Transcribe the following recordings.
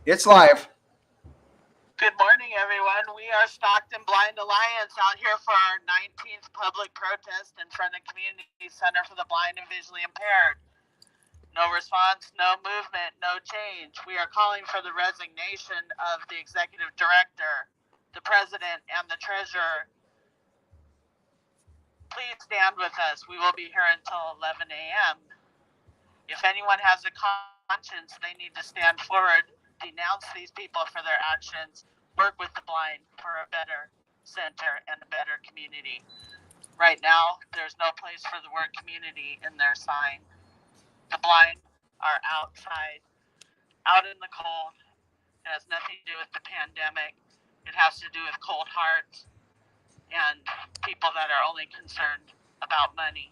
It's live. Good morning, everyone. We are Stockton Blind Alliance out here for our 19th public protest in front of Community Center for the Blind and Visually Impaired. No response, no movement, no change. We are calling for the resignation of the executive director, the president, and the treasurer. Please stand with us. We will be here until 11 a.m. If anyone has a conscience, they need to stand forward, denounce these people for their actions, work with the blind for a better center and a better community. Right now, there's no place for the word community in their sign. The blind are outside, out in the cold. It has nothing to do with the pandemic. It has to do with cold hearts and people that are only concerned about money.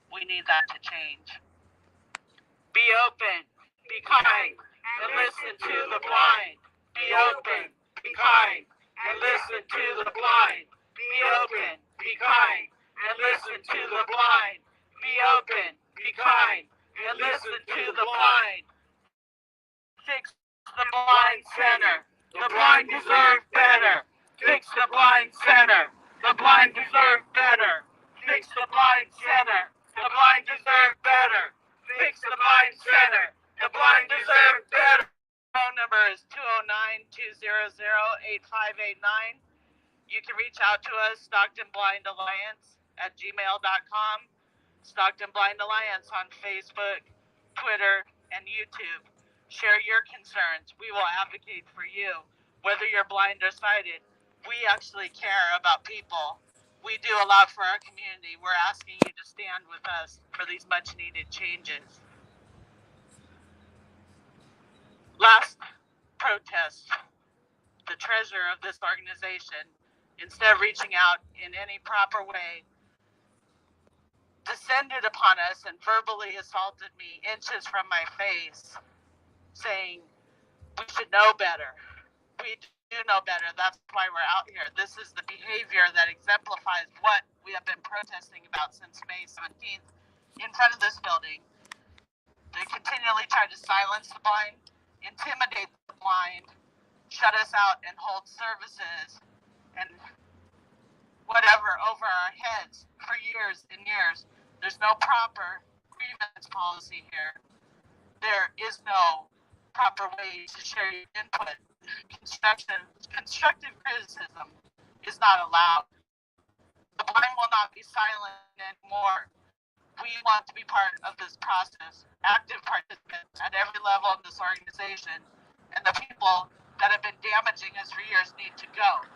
We need that to change. Be open, be kind, and listen to the blind. Be open, be kind, and listen to the blind. Be open, be kind, and listen to the blind. Be open, be kind, and listen to the blind. Fix the blind center. The blind deserve better. Fix the blind center. The blind deserve better. Fix the blind center. The blind deserve better. Fix the blind center. The blind deserve better. Phone number is 209-200-8589. You can reach out to us, Stockton Blind Alliance at gmail.com, Stockton Blind Alliance on Facebook, Twitter, and YouTube. Share your concerns. We will advocate for you, whether you're blind or sighted. We actually care about people. We do a lot for our community. We're asking you to stand with us for these much needed changes. Last protest, the treasurer of this organization, instead of reaching out in any proper way, descended upon us and verbally assaulted me inches from my face, saying we should know better. We do know better. That's why we're out here. This is the behavior that exemplifies what we have been protesting about since May 17th in front of this building. They continually try to silence the blind, intimidate the blind, shut us out and hold services and whatever over our heads for years and years. There's no proper grievance policy here. There is no proper way to share your input. Constructive criticism is not allowed. The blind will not be silent anymore. We want to be part of this process, active participants at every level of this organization, and the people that have been damaging us for years need to go.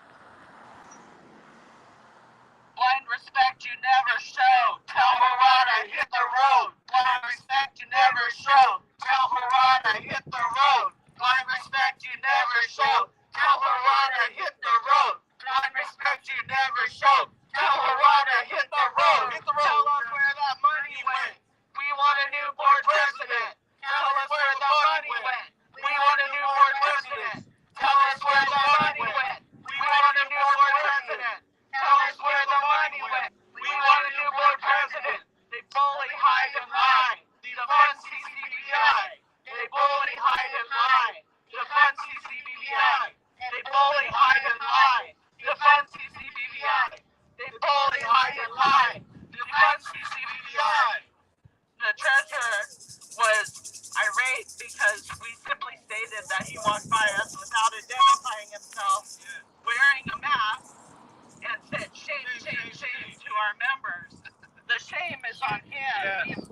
Blind respect you never show. Tell Harada, hit the road. Blind respect you never show. Tell Harada, hit the road. Blind respect you never show. Tell Harada, hit the road. Blind respect you never show. Tell Harada, hit the road. Tell us where that money went. We want a new board president. Tell us where the money went. We want a new board president. Tell us where the money went. We want a new board president. Tell us where the money went. We want a new board president. They bully, hide, and lie. Defund CCBVI. They bully, hide, and lie. Defund CCBVI. They bully, hide, and lie. Defund CCBVI. They bully, hide, and lie. Defund CCBVI. The treasurer was irate because we simply stated that he walked by us without identifying himself, wearing a mask, and said shame, shame, shame to our members. The shame is on him. Yes.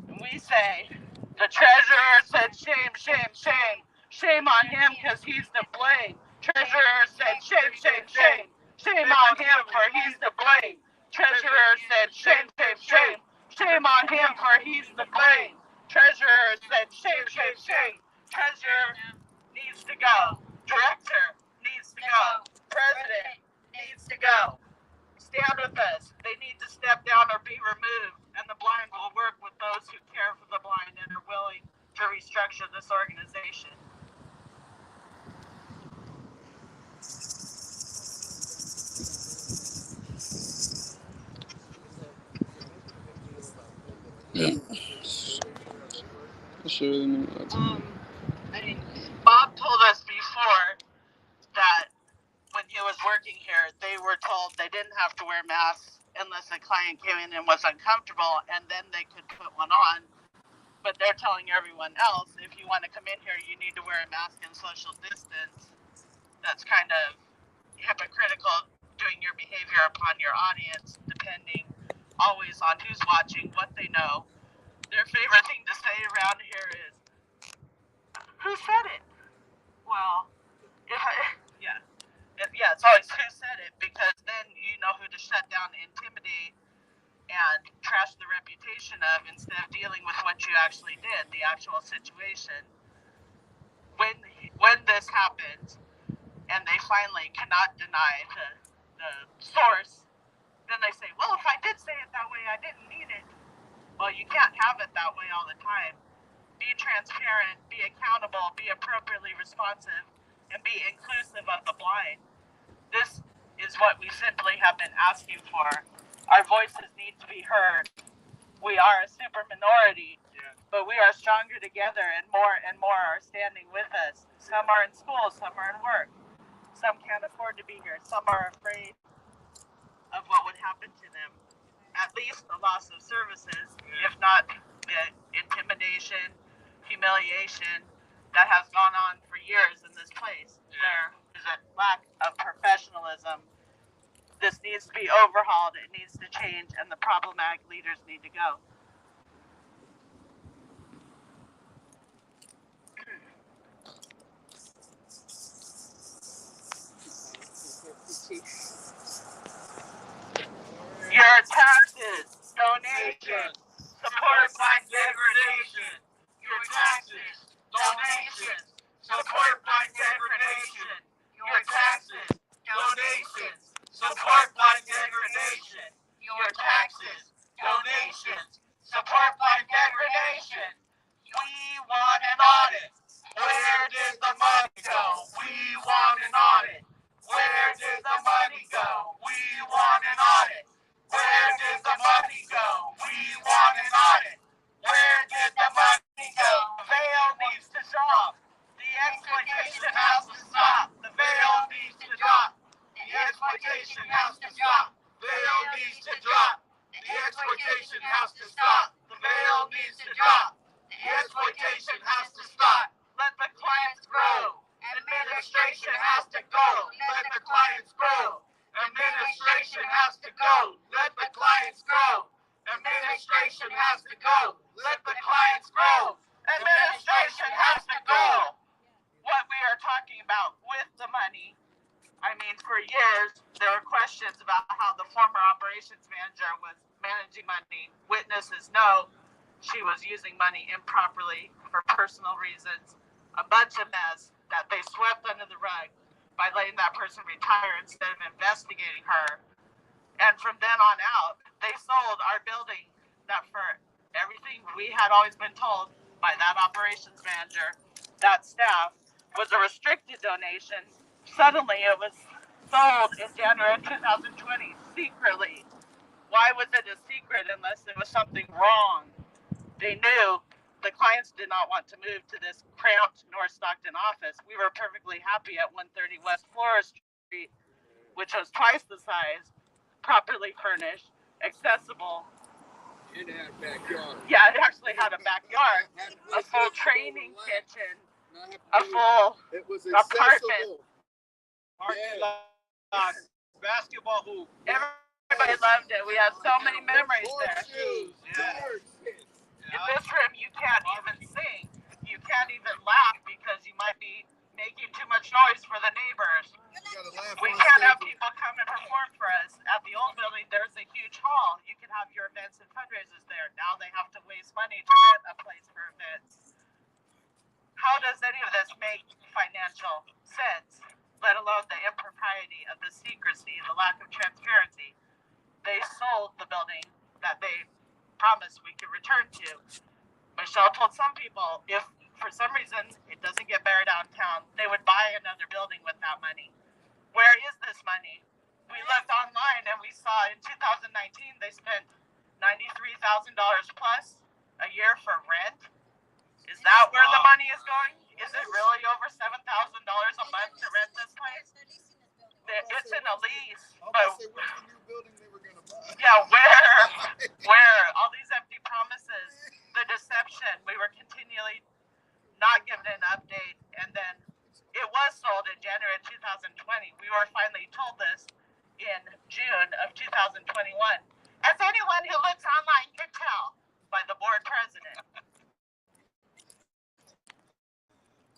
And we say, the treasurer said shame, shame, shame. Shame on him because he's to blame. Treasurer said shame, shame, shame. Shame on him for he's to blame. Treasurer said shame, shame, shame. Shame on him for he's to blame. Treasurer said shame, shame, shame. Treasurer needs to go. Director needs to go. President needs to go. Stand with us. They need to step down or be removed, and the blind will work with those who care for the blind and are willing to restructure this organization. Bob told told they didn't have to wear masks unless a client came in and was uncomfortable, and then they could put one on. But they're telling everyone else, if you want to come in here, you need to wear a mask and social distance. That's kind of hypocritical, doing your behavior upon your audience, depending always on who's watching, what they know. Their favorite thing to say around here is, who said it? Well, it's always who said it, because then you know who to shut down, intimidate, and trash the reputation of, instead of dealing with what you actually did, the actual situation. When this happens, and they finally cannot deny the source, then they say, well, if I did say it that way, I didn't mean it. Well, you can't have it that way all the time. Be transparent, be accountable, be appropriately responsive, and be inclusive of the blind. This is what we simply have been asking for. Our voices need to be heard. We are a super minority, but we are stronger together, and more are standing with us. Some are in school, some are in work. Some can't afford to be here. Some are afraid of what would happen to them. At least the loss of services, if not the intimidation, humiliation that has gone on for years in this place. There is a lack of professionalism. This needs to be overhauled, it needs to change, and the problematic leaders need to go. Your taxes, donations, support blind degradation. Your taxes, donations, support blind degradation. Your taxes, donations, support blind degradation. Your taxes, donations, support blind degradation. We want an audit. Where did the money go? We want an audit. Where did the money go? We want an audit. Where did the money go? We want an audit. Where did the money go? The veil needs to drop. The exploitation has to stop. The veil needs to drop. The exploitation has to stop. The veil needs to drop. The exploitation has to stop. The veil needs to drop. The exploitation has to stop. Let the clients grow. Administration has to go. Let the clients grow. Administration has to go. Let the clients grow. Administration has to go. Let the clients grow. Administration has to go. What we are talking about with the money, I mean, for years, there were questions about how the former operations manager was managing money. Witnesses know she was using money improperly for personal reasons. A bunch of mess that they swept under the rug by letting that person retire instead of investigating her. And from then on out, they sold our building that, for everything we had always been told by that operations manager, that staff, was a restricted donation. Suddenly it was sold in January of 2020 secretly. Why was it a secret unless there was something wrong? They knew the clients did not want to move to this cramped North Stockton office. We were perfectly happy at 130 West Florida Street, which was twice the size, properly furnished, accessible. It had a backyard. Yeah, it actually had a backyard, a full training kitchen, a full apartment. Basketball hoop. Everybody loved it. We had so many memories there. In this room, you can't even sing. You can't even laugh because you might be making too much noise for the neighbors. We can't have people come and perform for us. At the old building, there's a huge hall. You can have your events and fundraisers there. Now they have to waste money to rent a place for events. How does any of this make financial sense, let alone the impropriety of the secrecy, the lack of transparency? They sold the building that they promised we could return to. Michelle told some people if for some reason it doesn't get better downtown, they would buy another building with that money. Where is this money? We looked online and we saw in 2019 they spent $93,000 plus a year for rent. Is that where the money is going? Is it really over $7,000 a month to rent this place? It's in a lease, but 2021. As anyone who looks online can tell by the board president.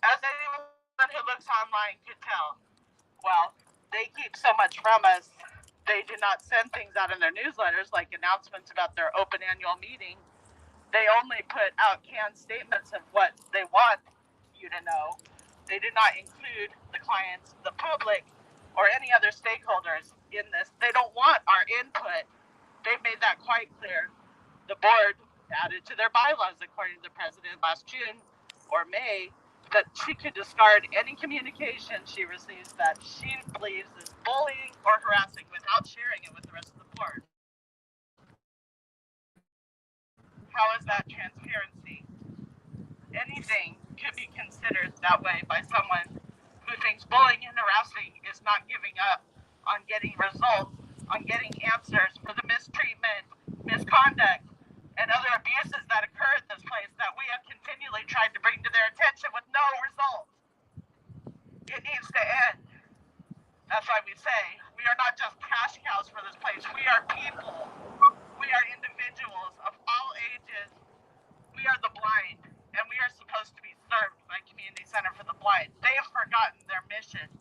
As anyone who looks online can tell. Well, they keep so much from us. They do not send things out in their newsletters like announcements about their open annual meeting. They only put out canned statements of what they want you to know. They do not include the clients, the public, or any other stakeholders in this. They don't want our input. They've made that quite clear. The board added to their bylaws, according to the president last June or May, that she could discard any communication she receives that she believes is bullying or harassing without sharing it with the rest of the board. How is that transparency? Anything could be considered that way by someone who thinks bullying and harassing is not giving up on getting results, on getting answers for the mistreatment, misconduct, and other abuses that occur at this place that we have continually tried to bring to their attention with no results. It needs to end. That's why we say we are not just cash cows for this place. We are people. We are individuals of all ages. We are the blind, and we are supposed to be served by Community Center for the Blind. They have forgotten their mission.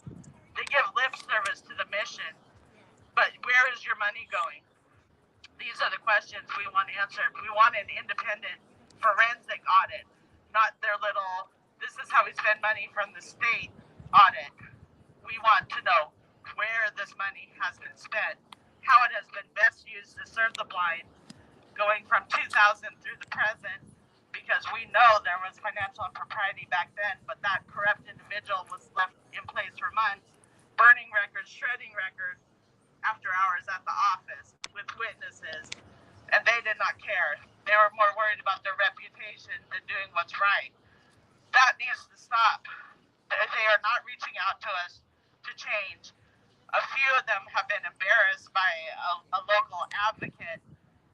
They give lip service to the mission, but where is your money going? These are the questions we want answered. We want an independent forensic audit, not their little, this is how we spend money from the state audit. We want to know where this money has been spent, how it has been best used to serve the blind, going from 2000 through the present, because we know there was financial impropriety back then, but that corrupt individual was left in place for months, burning records, shredding records, after hours at the office with witnesses, and they did not care. They were more worried about their reputation than doing what's right. That needs to stop. They are not reaching out to us to change. A few of them have been embarrassed by a local advocate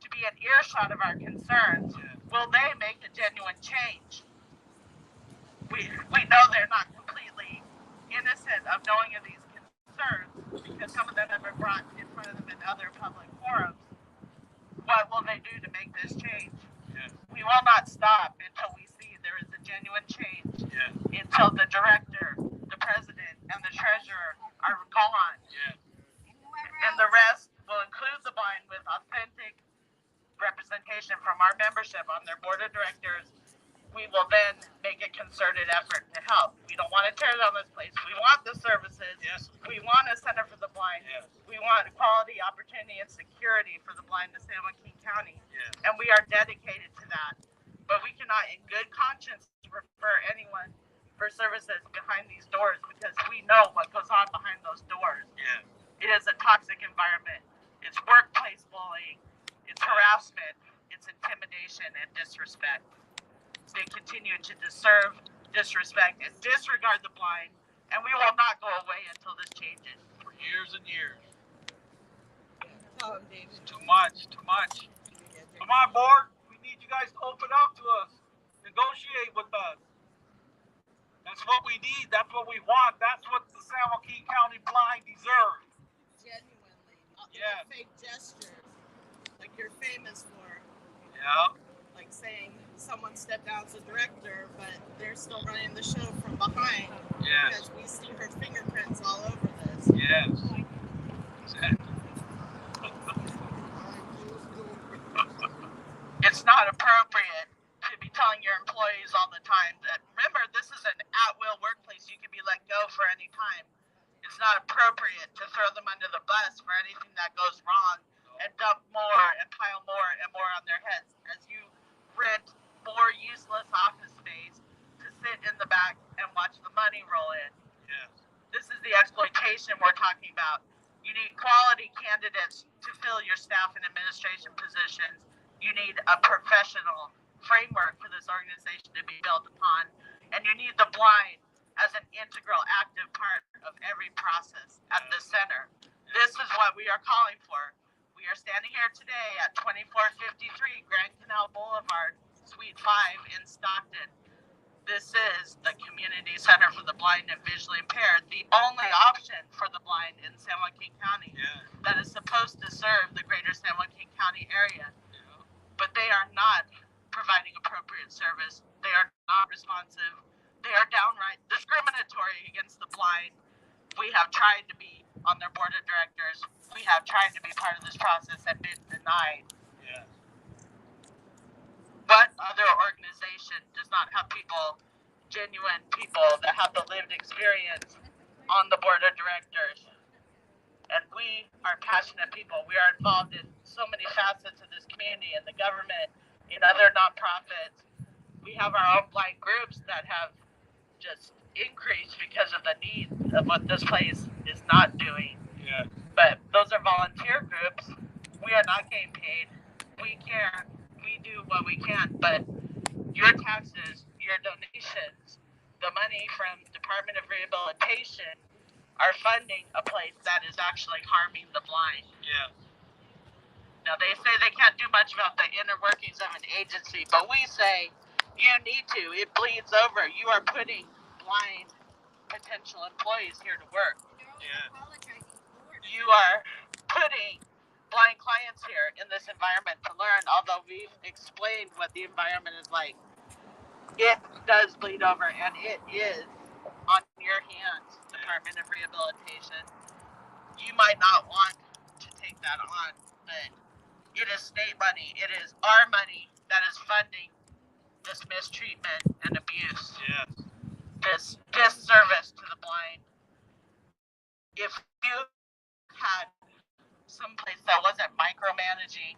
to be an earshot of our concerns. Will they make a genuine change? We know they're not completely innocent of knowing of these concerns, because some of them have been brought in front of them in other public forums. What will they do to make this change? Yeah. We will not stop until we see there is a genuine change. Yeah. Until the director, the president, and the treasurer are gone. Yeah. And the rest will include the blind with authentic representation from our membership on their board of directors. We will then make a concerted effort to help. We don't want to tear down this place. We want the services. Yes. We want a center for the blind. Yes. We want equality, opportunity, and security for the blind in San Joaquin County. Yes. And we are dedicated to that. But we cannot, in good conscience, refer anyone for services behind these doors, because we know what goes on behind those doors. Yeah. It is a toxic environment. It's workplace bullying. It's harassment. It's intimidation and disrespect. They continue to disrespect, and disregard the blind, and we will not go away until this changes. For years and years. It's too much. Come on, board. We need you guys to open up to us. Negotiate with us. That's what we need. That's what we want. That's what the San Joaquin County blind deserve. Genuinely. Yeah. Fake gestures, like you're famous for. Yeah. Like saying someone stepped down as a director, but they're still running the show from behind. Yes. Because we see her fingerprints all over this. Yes. Exactly. It's not appropriate to be telling your employees all the time that, remember, this is an at-will workplace. You can be let go for any time. It's not appropriate to throw them under the bus for anything that goes wrong and dump more and pile more and more on their heads as you rent more useless office space to sit in the back and watch the money roll in. Yes. This is the exploitation we're talking about. You need quality candidates to fill your staff and administration positions. You need a professional framework for this organization to be built upon. And you need the blind as an integral, active part of every process at the center. This is what we are calling for. We are standing here today at 2453 Grand Canal Boulevard, Suite 5 in Stockton. This is the community Community Center for the Blind and Visually Impaired, the only option for the blind in San Joaquin County that is supposed to serve the greater San Joaquin County area. But they are not providing appropriate service. They are not responsive. They are downright discriminatory against the blind. We have tried to be on their board of directors. We have tried to be part of this process and been denied. What other organization does not have people, genuine people that have the lived experience on the board of directors? And we are passionate people. We are involved in so many facets of this community, in the government, in other nonprofits. We have our own blind groups that have just increased because of the need of what this place is not doing. But those are volunteer groups. We are not getting paid. We care. We do what we can, but your taxes, your donations, the money from Department of Rehabilitation are funding a place that is actually harming the blind. Now they say they can't do much about the inner workings of an agency, but we say you need to. It bleeds over. You are putting blind potential employees here to work. You are putting blind clients here in this environment to learn, although we've explained what the environment is like. It does bleed over, and it is on your hands, Department of Rehabilitation. You might not want to take that on, but it is state money. It is our money that is funding this mistreatment and abuse. This disservice to the blind. If you had someplace that wasn't micromanaging,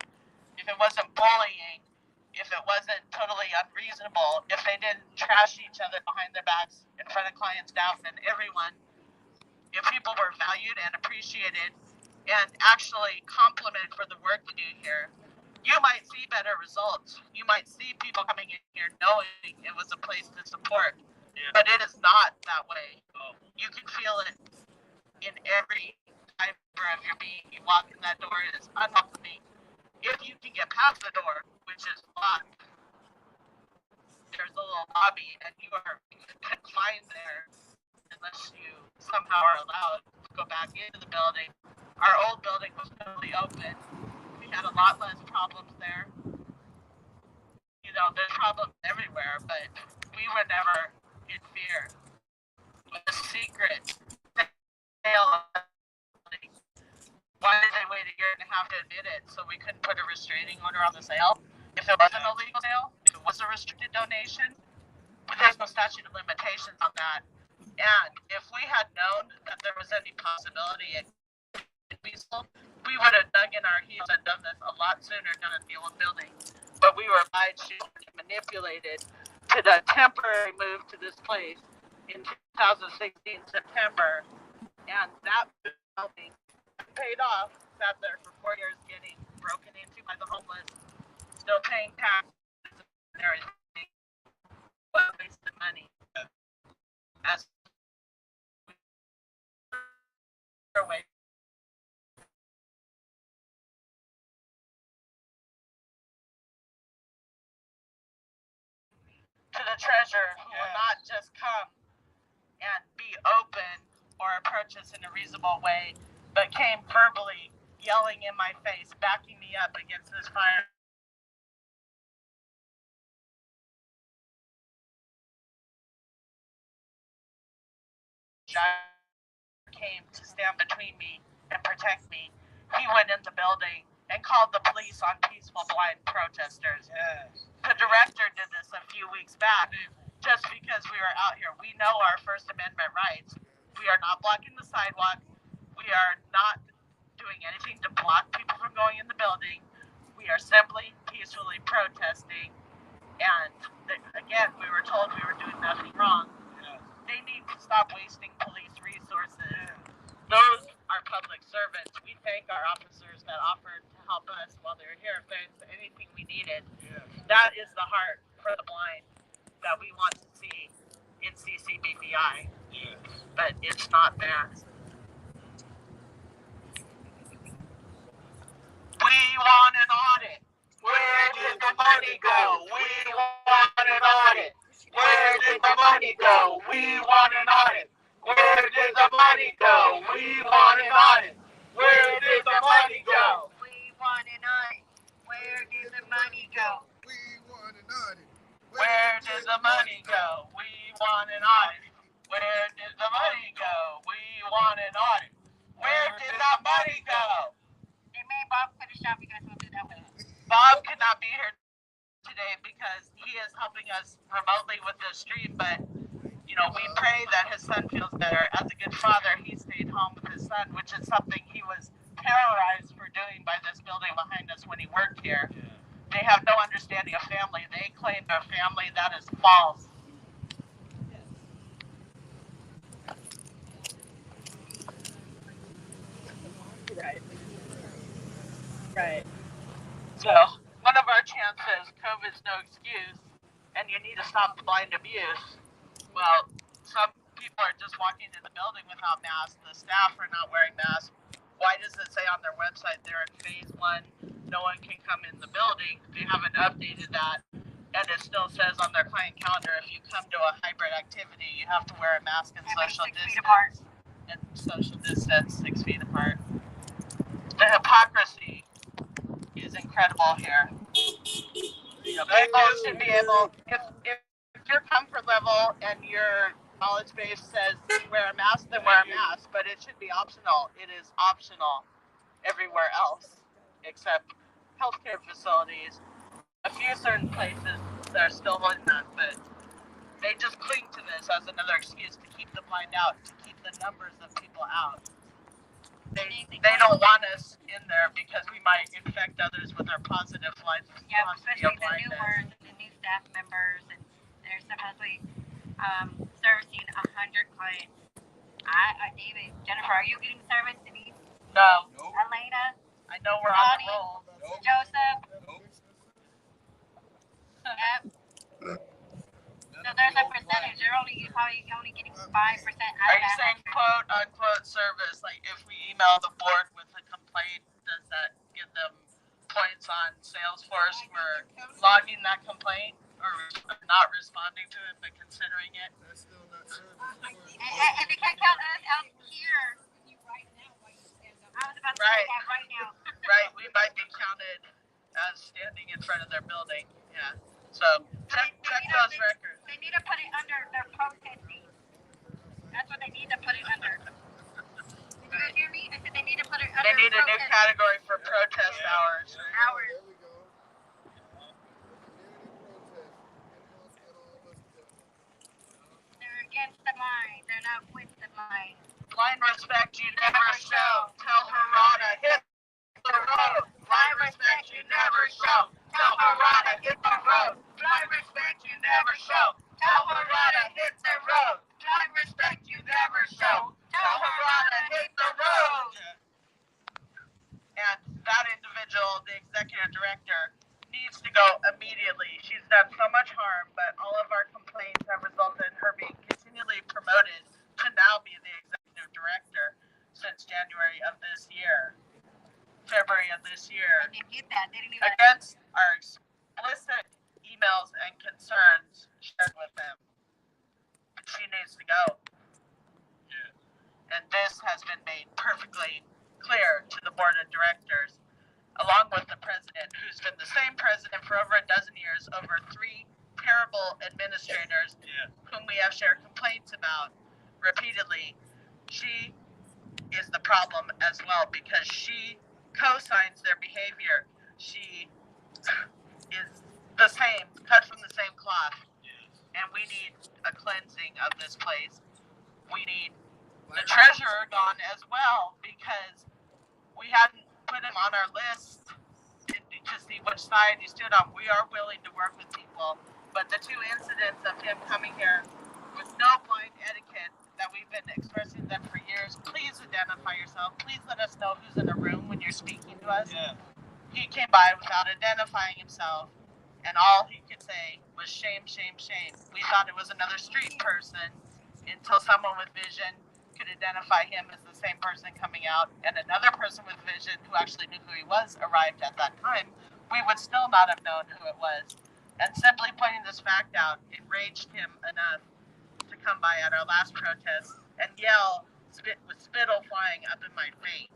if it wasn't bullying, if it wasn't totally unreasonable, if they didn't trash each other behind their backs in front of clients, staff, and everyone, if people were valued and appreciated and actually complimented for the work we do here, you might see better results. You might see people coming in here knowing it was a place to support. But it is not that way. You can feel it in every fiber of your being. You walk in that door, it is unwelcoming. If you can get past the door, which is locked, there's a little lobby, and you are confined there unless you somehow are allowed to go back into the building. Our old building was totally open. We had a lot less problems there. You know, there's problems everywhere, but we were never in fear. With a secret sale, why did they wait a year and a half to admit it? So we couldn't put a restraining order on the sale? If it wasn't a legal sale, if it was a restricted donation, but there's no statute of limitations on that. And if we had known that there was any possibility it could be sold, we would have dug in our heels and done this a lot sooner down at the old building. But we were obliged to manipulated to the temporary move to this place in 2016 September, and that building paid off. Sat there for 4 years, getting broken into by the homeless, still paying taxes and everything. What wasted money? As way. To the treasurer, who will not just come and be open or approach us in a reasonable way, but came verbally yelling in my face, backing me up against this fire. Came to stand between me and protect me. He went in the building and called the police on peaceful blind protesters. The director did this a few weeks back just because we were out here. We know our First Amendment rights. We are not blocking the sidewalk. We are not doing anything to block people from going in the building. We are simply peacefully protesting. And again, we were told we were doing nothing wrong. They need to stop wasting police resources. Those are public servants. We thank our officers that offered to help us while they were here if there's anything we needed. That is the heart for the blind that we want to see in CCBVI. But it's not there. We want an audit. Where did the money go? We want an audit. Where did the money go? We want an audit. Where did the money go? We want an audit. Where did the money go? We want an audit. Where did the money go? We want an audit. Where did the money go? We want an audit. Where did the money go? We want an audit. Where did that money go? They made Bob finish up. You guys will do that with us. Bob could not be here today because he is helping us remotely with the stream, but you know, we pray that his son feels better. As a good father, he stayed home with his son, which is something he was terrorized for doing by this building behind us when he worked here. They have no understanding of family. They claim they're family. That is false. Right. So, one of our chances, COVID's no excuse, and you need to stop the blind abuse. Well, some people are just walking into the building without masks. The staff are not wearing masks. Why does it say on their website they're in phase 1? No one can come in the building. They haven't updated that. And it still says on their client calendar, if you come to a hybrid activity, you have to wear a mask and social distance. And social distance 6 feet apart. The hypocrisy is incredible here. People should be able, if your comfort level and your knowledge base says wear a mask, then wear a mask, but it should be optional. It is optional everywhere else except healthcare facilities. A few certain places that are still holding that, but they just cling to this as another excuse to keep the blind out, to keep the numbers of people out. They don't want us in there because we might infect others with our positive flights. Yeah, especially the new ones, the new staff members, and they're supposedly servicing 100 clients. David, Jennifer, are you getting service? Denise? No. Nope. Elena? I know we're on the roll. Nope. Joseph? Nope. Yep. So there's a percentage. You're probably only getting 5% out of that. Are you saying quote unquote service? Like if we email the board with a complaint, does that give them points on Salesforce for logging that complaint or not responding to it but considering it? That's still not service. And they can't count us out here. I was about to say that right now. Right, we might be counted as standing in front of their building. Yeah. So check those records. They need to put it under their protesting. That's what they need to put it under. Did you guys hear me? I said they need to put it under. They need a new category for protest hours. Hours. There we go. They're against the mind. They're not with the mind. Blind respect you never show. Tell Harada, hit the road. Blind respect you never show. Tell Harada, hit the road. Blind respect you never show. Tell Harada, hit the road. Blind respect you never show. Tell Harada, hit the road. And that individual, the executive director, needs to go immediately. She's done so much harm, but all of our complaints have resulted in her being continually promoted to now be the executive director since January of this year. February of this year. And they did that. They didn't even. Against our explicit emails and concerns shared with them. She needs to go. Yeah. And this has been made perfectly clear to the board of directors, along with the president, who's been the same president for over a dozen years, over 3 terrible administrators whom we have shared complaints about repeatedly. She is the problem as well because she co-signs their behavior. She is the same, cut from the same cloth. And we need a cleansing of this place. We need the treasurer gone as well because we hadn't put him on our list to see which side he stood on. We are willing to work with people, but the 2 incidents of him coming here with no blind etiquette that we've been expressing them for years, please identify yourself. Please let us know who's in the room when you're speaking to us. Yeah. He came by without identifying himself, and all he could say was shame, shame, shame. We thought it was another street person until someone with vision could identify him as the same person coming out, and another person with vision who actually knew who he was arrived at that time. We would still not have known who it was. And simply pointing this fact out enraged him enough to come by at our last protest and yell with spittle flying up in my face.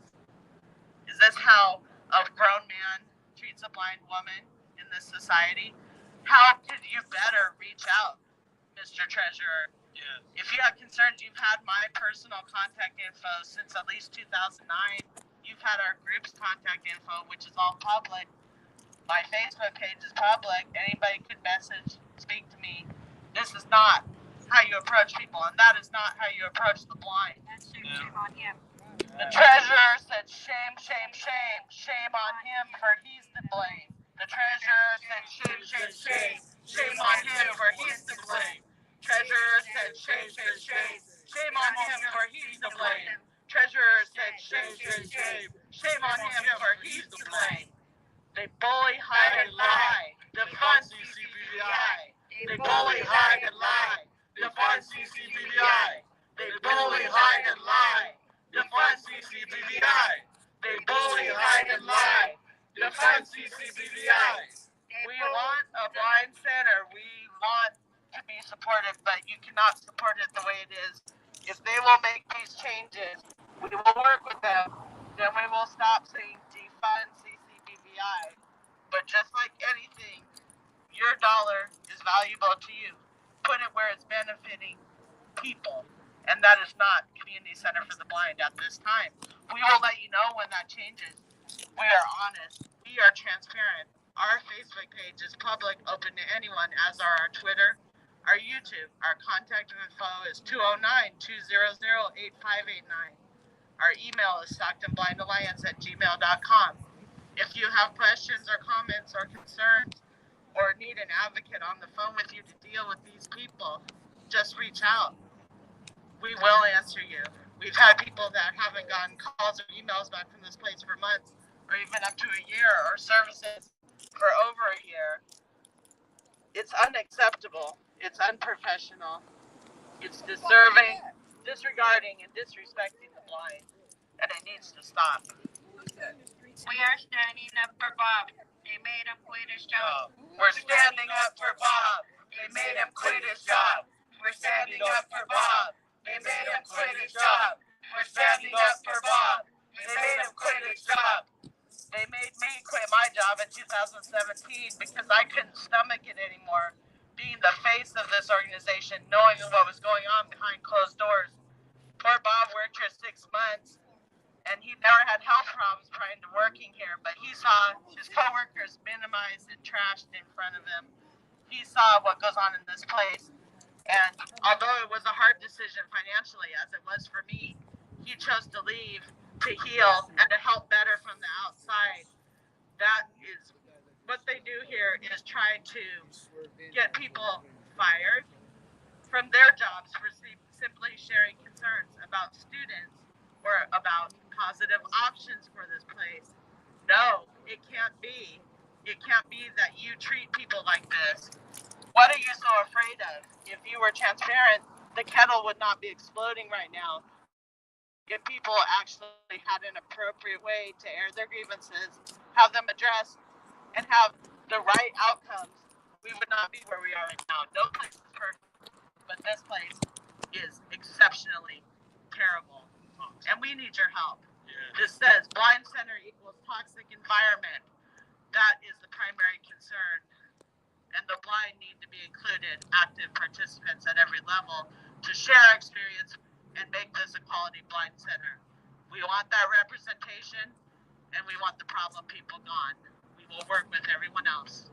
Is this how a grown man treats a blind woman in this society? How could you better reach out, Mr. Treasurer? Yeah. If you have concerns, you've had my personal contact info since at least 2009. You've had our group's contact info, which is all public. My Facebook page is public. Anybody could message, speak to me. This is not how you approach people, and that is not how you approach the blind. That's shame on him. The treasurer said, shame, shame, shame, shame on him, for he's to blame. The treasurer said, shame, shame, shame, shame on him, for he's to blame. Treasurer said, shame, shame, shame, shame on him, for he's to blame. Treasurer said, shame, shame, shame, shame on him, for he's to blame. They bully, hide, and lie. Defund CCBVI. They bully, hide, and lie. Defund CCBVI. They bully, hide, and lie. Defund CCBVI. They bully, hide, and lie. Defund CCBVI. We want a blind center. We want to be supportive, but you cannot support it the way it is. If they will make these changes, we will work with them. Then we will stop saying defund CCBVI. But just like anything, your dollar is valuable to you. Put it where it's benefiting people. And that is not Community Center for the Blind at this time. We will let you know when that changes. We are honest. We are transparent. Our Facebook page is public, open to anyone, as are our Twitter, our YouTube. Our contact info is 209-200-8589. Our email is stocktonblindalliance@gmail.com. If you have questions or comments or concerns or need an advocate on the phone with you to deal with these people, just reach out. We will answer you. We've had people that haven't gotten calls or emails back from this place for months or even up to a year, or services for over a year. It's unacceptable. It's unprofessional. It's disregarding and disrespecting the blind, and it needs to stop. We are standing up for Bob. They made him quit his job. We're standing up for Bob. They made him quit his job. We're standing up for Bob. They made him quit his job. We're standing up for Bob. They made him quit his job. They made me quit my job in 2017 because I couldn't stomach it anymore. Being the face of this organization, knowing what was going on behind closed doors. Poor Bob worked here 6 months, and he never had health problems prior to working here, but he saw his coworkers minimized and trashed in front of him. He saw what goes on in this place, and although it was a hard decision financially, as it was for me, he chose to leave to heal and to help better from the outside. That is what they do here, is try to get people fired from their jobs for simply sharing concerns about students or about positive options for this place. No, it can't be. It can't be that you treat people like this. What are you so afraid of? If you were transparent, the kettle would not be exploding right now. If people actually had an appropriate way to air their grievances, have them addressed, and have the right outcomes, we would not be where we are right now. No place is perfect, but this place is exceptionally terrible, and we need your help. Yeah. This says blind center equals toxic environment. That is the primary concern, and the blind need to be included, active participants at every level, to share experience and make this a quality blind center. We want that representation, and we want the problem people gone. We will work with everyone else.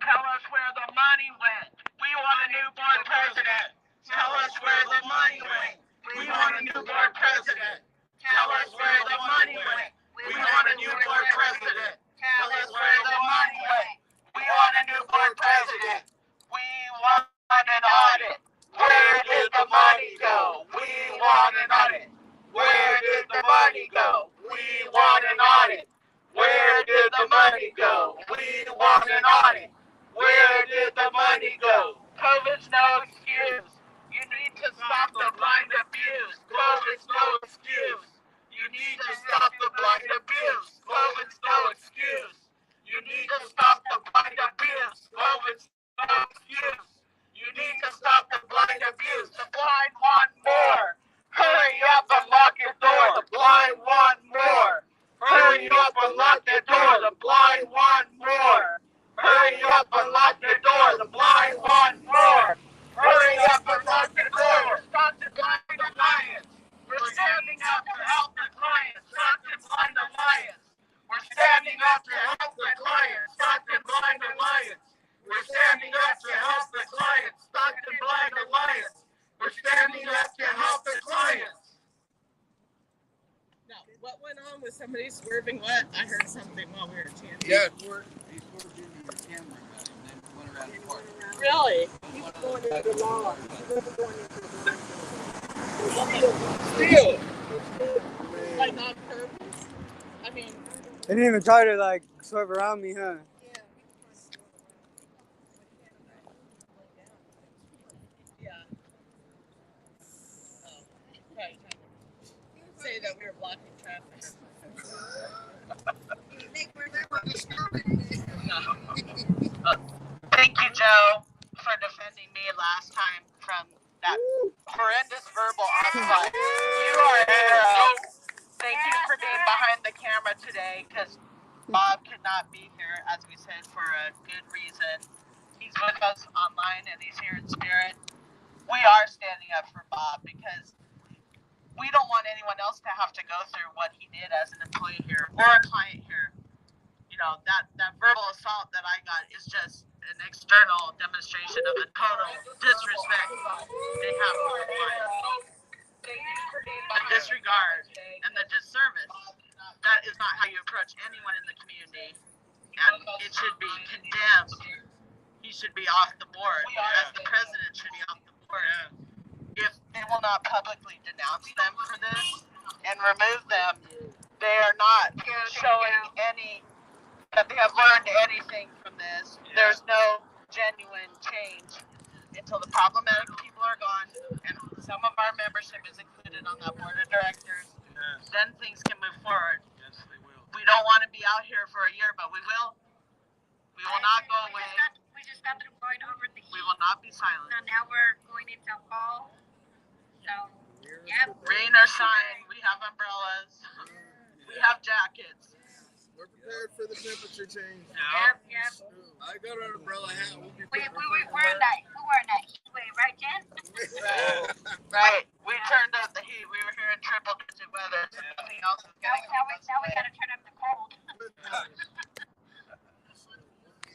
Tell us where the money went. We want a new board president. Tell us where the money went. We want a new board president. Tell us where the money went. We want a new board president. Tell us where the money went. We want a new board president. We want an audit. Where did the money go? We want an audit. Where did the money go? We want an audit. Where did the money go? We want an audit. Where did the money go? COVID's no excuse. You need to stop the blind abuse. COVID's no excuse. You need to stop the blind abuse. COVID's no excuse. You need to stop Was somebody swerving what? I heard something while we were chanting. Yeah. He swerved into your camera and then went around the park. Really? He's going into the lawn. He wasn't going into the blind. Still. Like on purpose? I mean... They didn't even try to, like, swerve around me, huh? Yeah. Oh. Right. Say that we were blocking traffic. Thank you, Joe, for defending me last time from that horrendous verbal onslaught. You are a hero. Thank you for being behind the camera today, because Bob could not be here, as we said, for a good reason. He's with us online and he's here in spirit. We are standing up for Bob because we don't want anyone else to have to go through what he did as an employee here or a client here. You know, that verbal assault that I got is just an external demonstration of the total disrespect they have for the client. The disregard and the disservice. That is not how you approach anyone in the community. And it should be condemned. He should be off the board, as the president should be off the board. If they will not publicly denounce them for this and remove them, they are not showing any that they have learned anything from this. There's no genuine change until the problematic people are gone and some of our membership is included on that board of directors. Then things can move forward. Yes, they will. We don't want to be out here for a year, but we will. We will not go away. We just got through going over the heat. We will not be silent. So now we're going into fall. So, yeah. Rain or shine, we have umbrellas. We have jackets. We're prepared for the temperature change. Yep. I got an umbrella hat. We'll be We're in that heat wave, right, Jen? Right. We turned up the heat. We were here in triple digit weather. So nothing else is Now getting we gotta turn up the cold. We'll be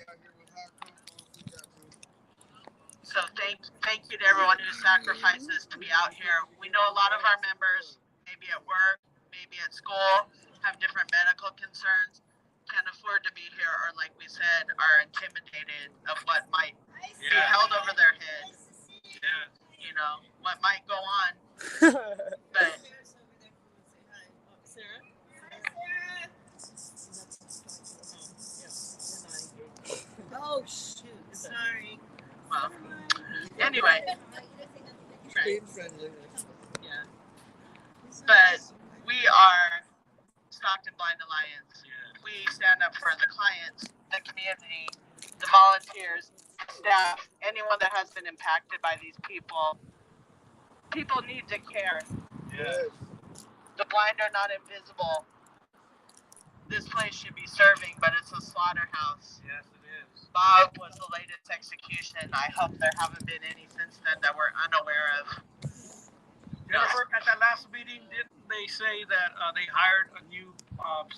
out here with hot cocoa if we got to. So thank you to everyone who sacrifices to be out here. We know a lot of our members, maybe at work, maybe at school, have different medical concerns, can't afford to be here, or like we said, are intimidated of what might be held over their head. Yeah. You know, what might go on. But Sarah? Oh, shoot. Sorry. Well, anyway. Being friendly. Yeah. But we are Stockton Blind Alliance. We stand up for the clients, the community, the volunteers, staff, anyone that has been impacted by these people. People need to care. Yes. The blind are not invisible. This place should be serving, but it's a slaughterhouse. Yes, it is. Bob was the latest execution. I hope there haven't been any since then that we're unaware of. Jennifer, at that last meeting, didn't they say that they hired a new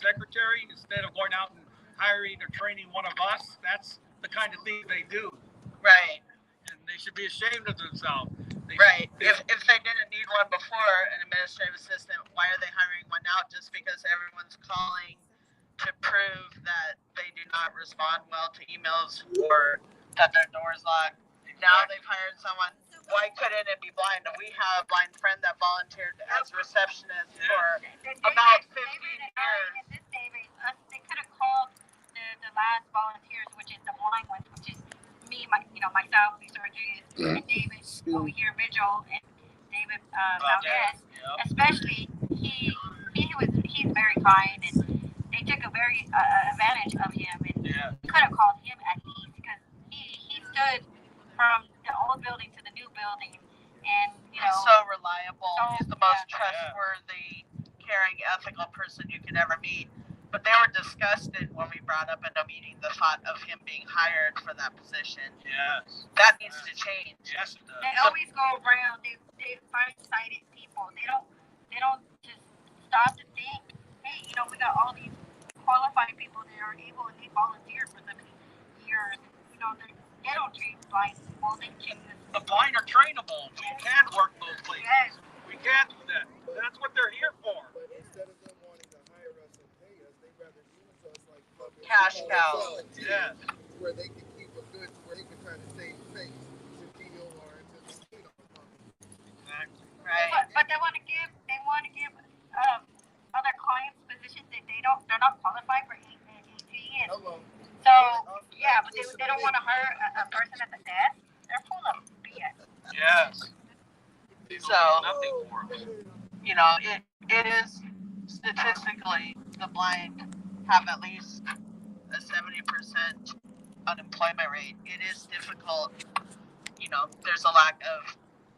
secretary instead of going out and hiring or training one of us? That's the kind of thing they do. Right. And they should be ashamed of themselves. Right. If they didn't need one before, an administrative assistant, why are they hiring one now? Just because everyone's calling to prove that they do not respond well to emails or that their door is locked. Now they've hired someone. Why couldn't it be blind? We have a blind friend that volunteered as a receptionist for about 15 years. They could have called the last volunteers, which is the blind ones, which is me, myself, Lisa Rodriguez, and David over here, Vigil, and David Valdez. Especially, he's very kind, and they took a very advantage of him, and we could have called him at least, because he stood from the old building to the new building, and he's so reliable. He's the most trustworthy, caring, ethical person you could ever meet. But they were disgusted when we brought up in a meeting the thought of him being hired for that position. Yes. That needs to change. Yes, it does. They always go around. They find-sighted people. They don't just stop to think. Hey, we got all these qualified people that are able, and they volunteer for them years. They don't treat blind people. They treat them. The blind are trainable. We can work those places. Yes. We can do that. That's what they're here for. But instead of them wanting to hire us cash cow. Yeah. Where they can keep a good, where they can try to save face to deal or to, you know. Right. But they want to give other clients positions that they're not qualified for AD. And Hello. so yeah, but they don't want to hire a person at the desk. They're full of BS. Yes. So, Nothing for us. you know, it is statistically the blind have at least a 70% unemployment rate. It is difficult. You know, there's a lack of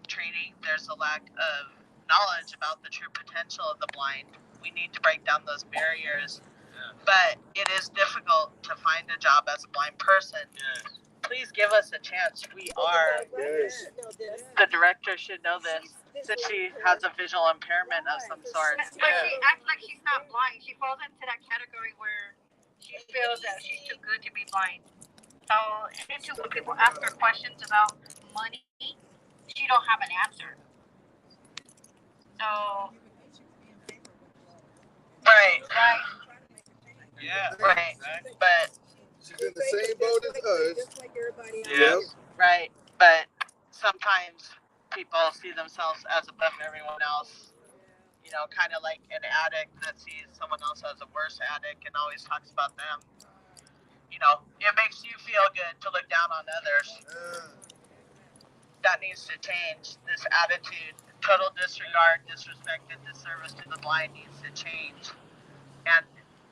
training. There's a lack of knowledge about the true potential of the blind. We need to break down those barriers. But it is difficult to find a job as a blind person. Yes. Please give us a chance. We are. The director should know this, since she has a visual impairment of some sort. But she acts like she's not blind. She falls into that category where she feels that she's too good to be blind. So when people ask her questions about money, she don't have an answer. So Right. Yeah. Right. But She's in the same boat as us. Just like everybody else. Yes. right. But sometimes people see themselves as above everyone else. You know, kind of like an addict that sees someone else as a worse addict and always talks about them. You know, it makes you feel good to look down on others. That needs to change. This attitude, total disregard, disrespect, and disservice to the blind needs to change. And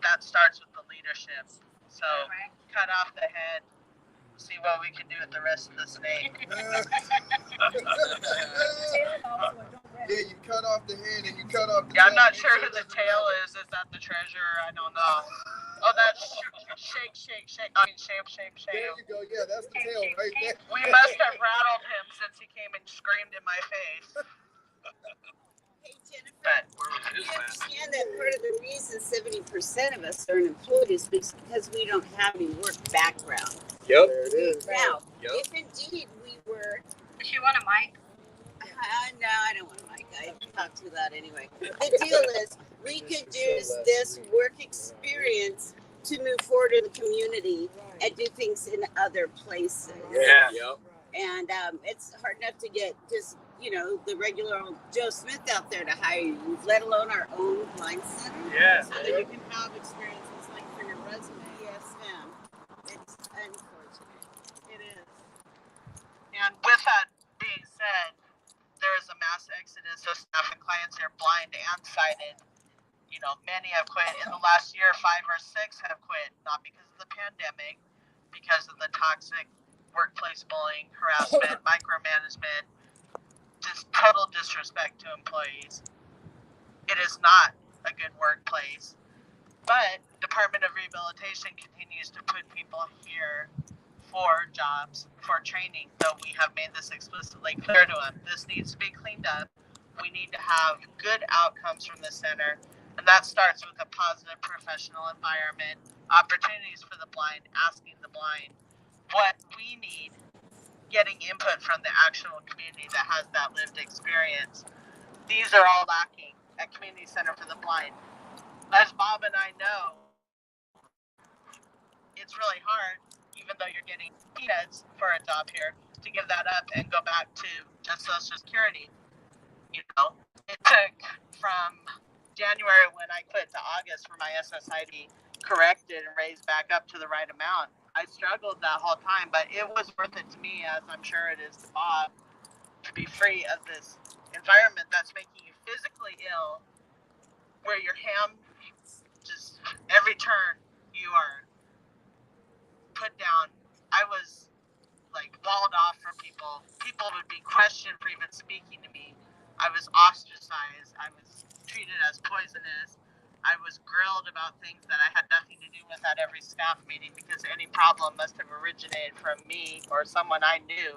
that starts with the leadership. So cut off the head, see what we can do with the rest of the snake. Yeah, you cut off the head and you cut off the Yeah, I'm tail. not sure who the tail is. Is that the treasurer? I don't know. Oh, that's shake. I mean, shape. There you go. Yeah, that's the tail right there. We must have rattled him since he came and screamed in my face. Hey, Jennifer, But you understand that part of the reason 70% of us are unemployed is because we don't have any work background. Yep. There it is. Now, Yep. if indeed we were, does she want a mic? no, I don't want a mic. I talk too loud anyway. The deal is, we could use this work experience to move forward in the community and do things in other places. Yeah. Yep. And it's hard enough to get just, the regular old Joe Smith out there to hire you, let alone our own blind center. Yeah. So that you can have experiences like for your resume. Yes, ma'am. It's unfortunate. It is. and with that being said, there is a mass exodus of staff and clients that are blind and sighted. You know, many have quit. In the last year, 5 or 6 have quit, not because of the pandemic, because of the toxic workplace bullying, harassment, micromanagement, just total disrespect to employees. It is not a good workplace. But Department of Rehabilitation continues to put people here for jobs, for training, though we have made this explicitly clear to them. This needs to be cleaned up. We need to have good outcomes from the center, and that starts with a positive professional environment, opportunities for the blind, asking the blind what we need, getting input from the actual community that has that lived experience. These are all lacking at Community Center for the Blind. As Bob and I know, it's really hard, even though you're getting peanuts for a job here, to give that up and go back to just Social Security. You know, it took from January when I quit to August for my SSID corrected and raised back up to the right amount. I struggled that whole time, but it was worth it to me, as I'm sure it is to Bob, to be free of this environment that's making you physically ill, where your ham, just every turn you are put down. I was like walled off from people. People would be questioned for even speaking to me. I was ostracized. I was treated as poisonous. I was grilled about things that I had nothing to do with at every staff meeting, because any problem must have originated from me or someone I knew.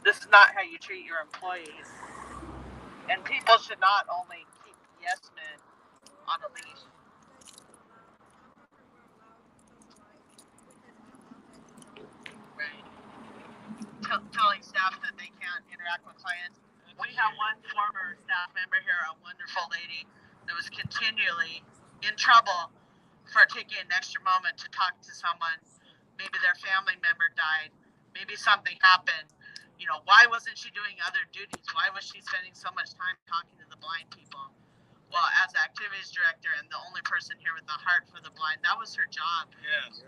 This is not how you treat your employees. And people should not only keep yes men on a leash. Right. Telling staff that they can't interact with clients. We have one former staff member here, a wonderful lady, that was continually in trouble for taking an extra moment to talk to someone. Maybe their family member died. Maybe something happened. You know, why wasn't she doing other duties? Why was she spending so much time talking to the blind people? Well, as activities director and the only person here with a heart for the blind, that was her job. Yes.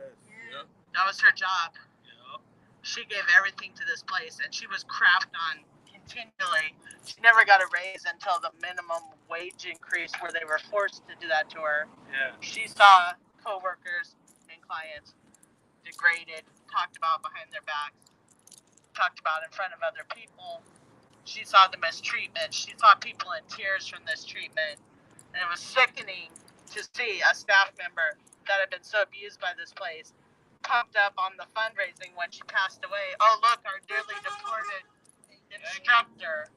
Yep. That was her job. Yep. She gave everything to this place, and she was crapped on continually. She never got a raise until the minimum wage increase, where they were forced to do that to her. Yeah. She saw coworkers and clients degraded, talked about behind their backs, talked about in front of other people. She saw the mistreatment. She saw people in tears from this treatment. And it was sickening to see a staff member that had been so abused by this place pumped up on the fundraising when she passed away. Oh, look, our dearly deported instructor.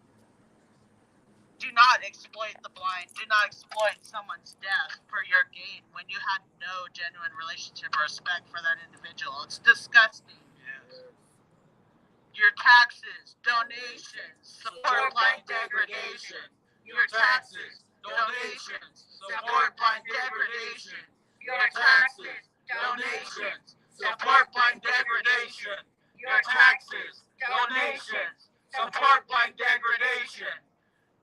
Do not exploit the blind. Do not exploit someone's death for your gain when you had no genuine relationship or respect for that individual. It's disgusting. Yes. Your taxes, donations, support blind degradation. Your taxes, donations, support blind degradation. Your taxes, donations, support blind degradation. Your taxes, donations, support blind degradation.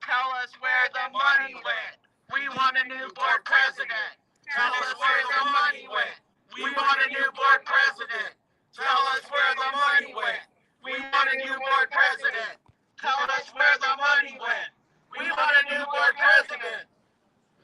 Tell us where the money went. We want a new board president. Tell us where the money went. We want a new board president. Tell us where the money went. We want a new board president. Tell us where the money went. We want a new board president.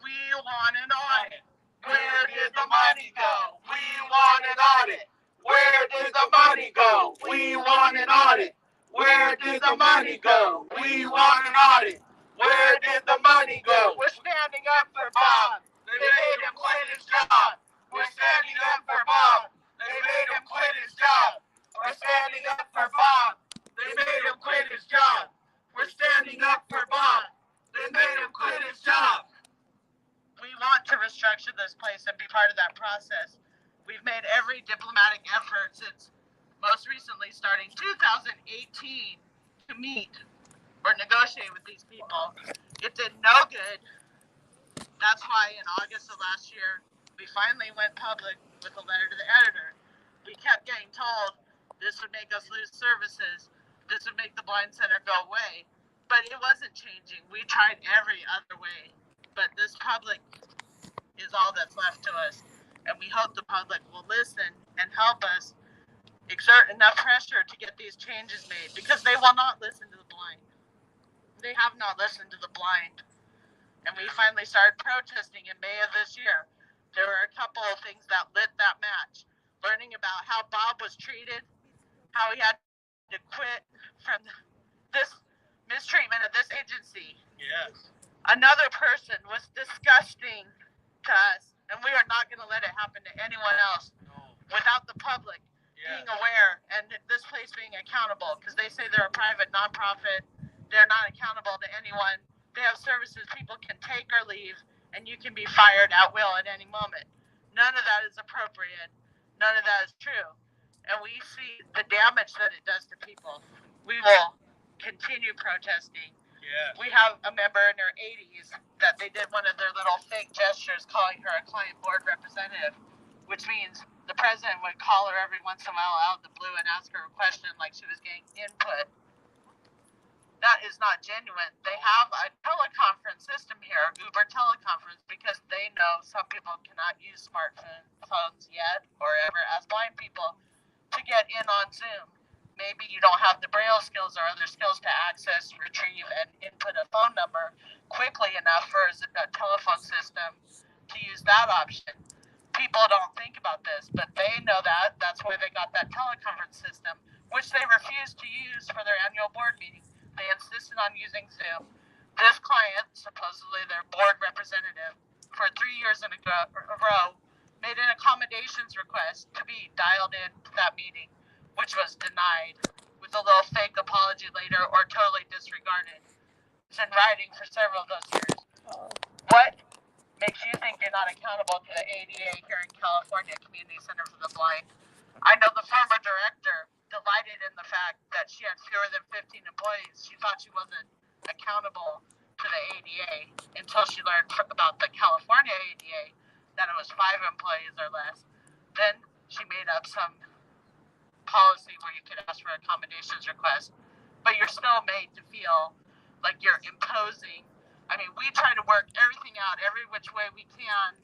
We want an audit. Where did the money go? We want an audit. Where did the money go? We want an audit. Where did the money go? We want an audit. Where did the money go? We're standing up for Bob. They made him quit his job. We're standing up for Bob. They made him quit his job. We're standing up for Bob. They made him quit his job. We're standing up for Bob. They made him quit his job. We want to restructure this place and be part of that process. We've made every diplomatic effort since most recently starting 2018 to meet or negotiate with these people. It did no good. That's why in August of last year, we finally went public with a letter to the editor. We kept getting told this would make us lose services. This would make the Blind Center go away. But it wasn't changing. We tried every other way. But this public is all that's left to us. And we hope the public will listen and help us exert enough pressure to get these changes made, because they will not listen to the blind. They have not listened to the blind. And we finally started protesting in May of this year. There were a couple of things that lit that match. Learning about how Bob was treated, how he had to quit from this mistreatment of this agency. Yes. Another person was disgusting to us, and we are not going to let it happen to anyone else without the public being aware and this place being accountable, because they say they're a private nonprofit. They're not accountable to anyone. They have services people can take or leave, and you can be fired at will at any moment. None of that is appropriate. None of that is true. And we see the damage that it does to people. We will continue protesting. Yeah. We have a member in her 80s that they did one of their little fake gestures calling her a client board representative, which means the president would call her every once in a while out of the blue and ask her a question like she was getting input. That is not genuine. They have a teleconference system here, Uber teleconference, because they know some people cannot use smartphones yet or ever as blind people to get in on Zoom. Maybe you don't have the Braille skills or other skills to access, retrieve, and input a phone number quickly enough for a telephone system to use that option. People don't think about this, but they know that. That's why they got that teleconference system, which they refused to use for their annual board meeting. They insisted on using Zoom. This client, supposedly their board representative, for 3 years in a row, made an accommodations request to be dialed in to that meeting, which was denied with a little fake apology later or totally disregarded. It's in writing for several of those years. What makes you think you're not accountable to the ADA here in California, Community Center for the Blind? I know the former director delighted in the fact that she had fewer than 15 employees. She thought she wasn't accountable to the ADA until she learned about the California ADA. that it was 5 employees or less. Then she made up some policy where you could ask for accommodations request, but you're still made to feel like you're imposing. I mean, we try to work everything out every which way we can,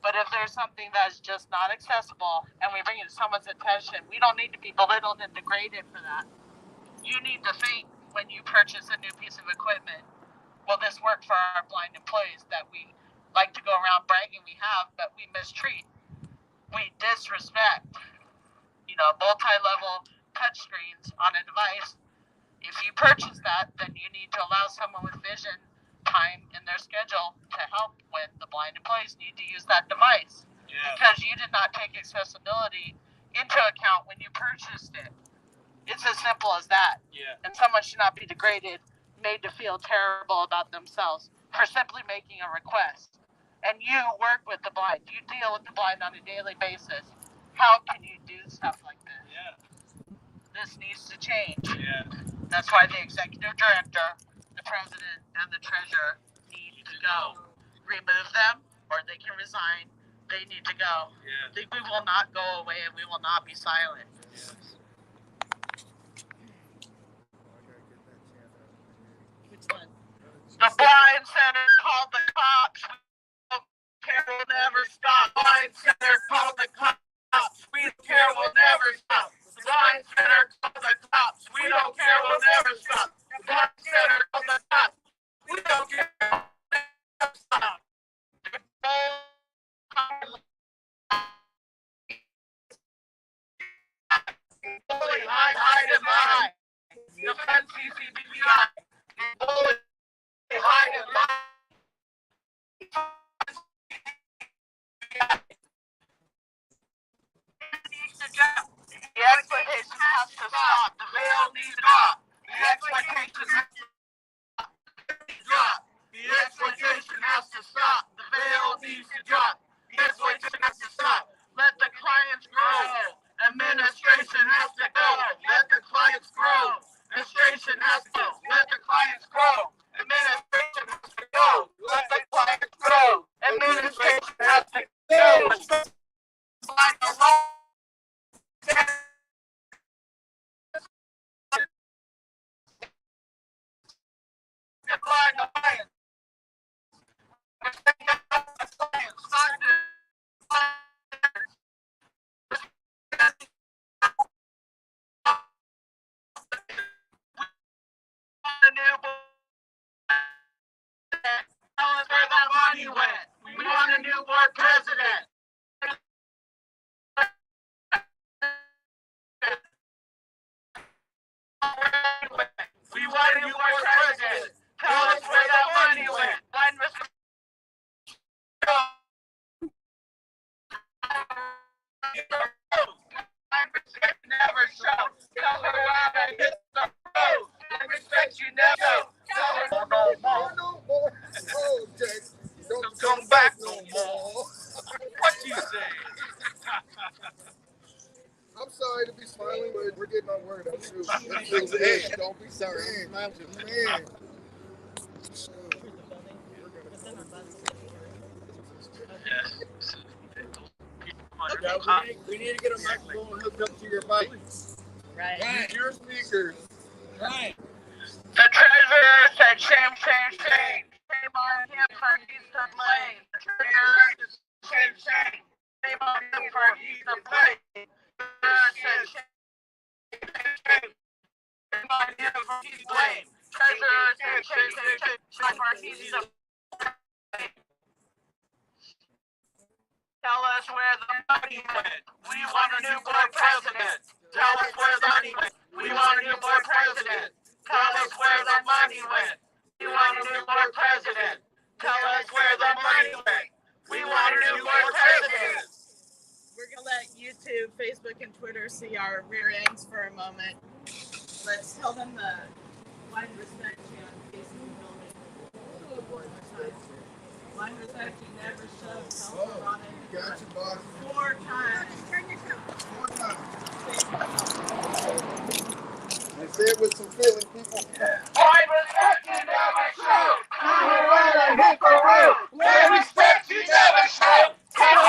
but if there's something that's just not accessible and we bring it to someone's attention, we don't need to be belittled and degraded for that. You need to think when you purchase a new piece of equipment, will this work for our blind employees that we like to go around bragging we have, but we mistreat? We disrespect, multi-level touchscreens on a device. If you purchase that, then you need to allow someone with vision time in their schedule to help when the blind employees need to use that device. Yeah. Because you did not take accessibility into account when you purchased it. It's as simple as that. Yeah. And someone should not be degraded, made to feel terrible about themselves for simply making a request. And you work with the blind. You deal with the blind on a daily basis. How can you do stuff like this? Yeah. This needs to change. Yeah. That's why the executive director, the president, and the treasurer need to go. Remove them, or they can resign. They need to go. Yeah. We will not go away, and we will not be silent. Yes. Which one? The Blind Center called the cops. We don't care, we'll never stop. Blind Center called the cops. We don't care, we'll never stop. The Blind Center called the cops. We don't care, we'll never stop. The Blind Center called the cops. We don't care, we'll never stop. Bully, hide and lie. Defend CCBVI. Bully, hide and lie. The exploitation has to stop. The veil needs to drop. The exploitation has to drop. The exploitation has to stop. The veil needs to drop. The exploitation has to stop. Let the clients grow. Administration has to go. Let the clients grow. Administration has to go. Let the clients grow. Administration has to go. Let the clients grow. Administration has to go. Like the law. Blind Alliance. Stockton. Tell us where that money went. We want a new board president. We want a new board president. Tell us where that money went. Blind respect never show. Tell her why I hit the road. Blind respect you never show. Tell her no more. Oh, Jake, don't Come back no more. What you say? I'm sorry to be smiling, but we're getting our word out too. Hey, don't be sorry. Man. We need to get a microphone hooked up to your mic. Right. Your speakers. Right. The treasurer said shame, shame, shame. Shame on him for he's to blame. The treasurer said shame, shame. Shame on him for he's to blame. The treasurer said shame, shame, shame. Shame on him for he's to blame. Treasurer said shame, shame, shame. Shame for he's to blame. Tell us where the money went. We want a new board president. Tell us where the money went. We want a new board president. Tell us where the money went. We want a new board president. Tell us where the money went. We want a new board president. We're going to let YouTube, Facebook, and Twitter see our rear ends for a moment. Let's tell them the Blind Respect chant facing the building. One more time. Blind Respect, you never show. Tell Ronnie. Got you, boss. 4 times. Turn your phone. 4 times. I say it with some feeling, people. Blind respect you never show. Tell her right, I hit the road. Blind respect you never show. Tell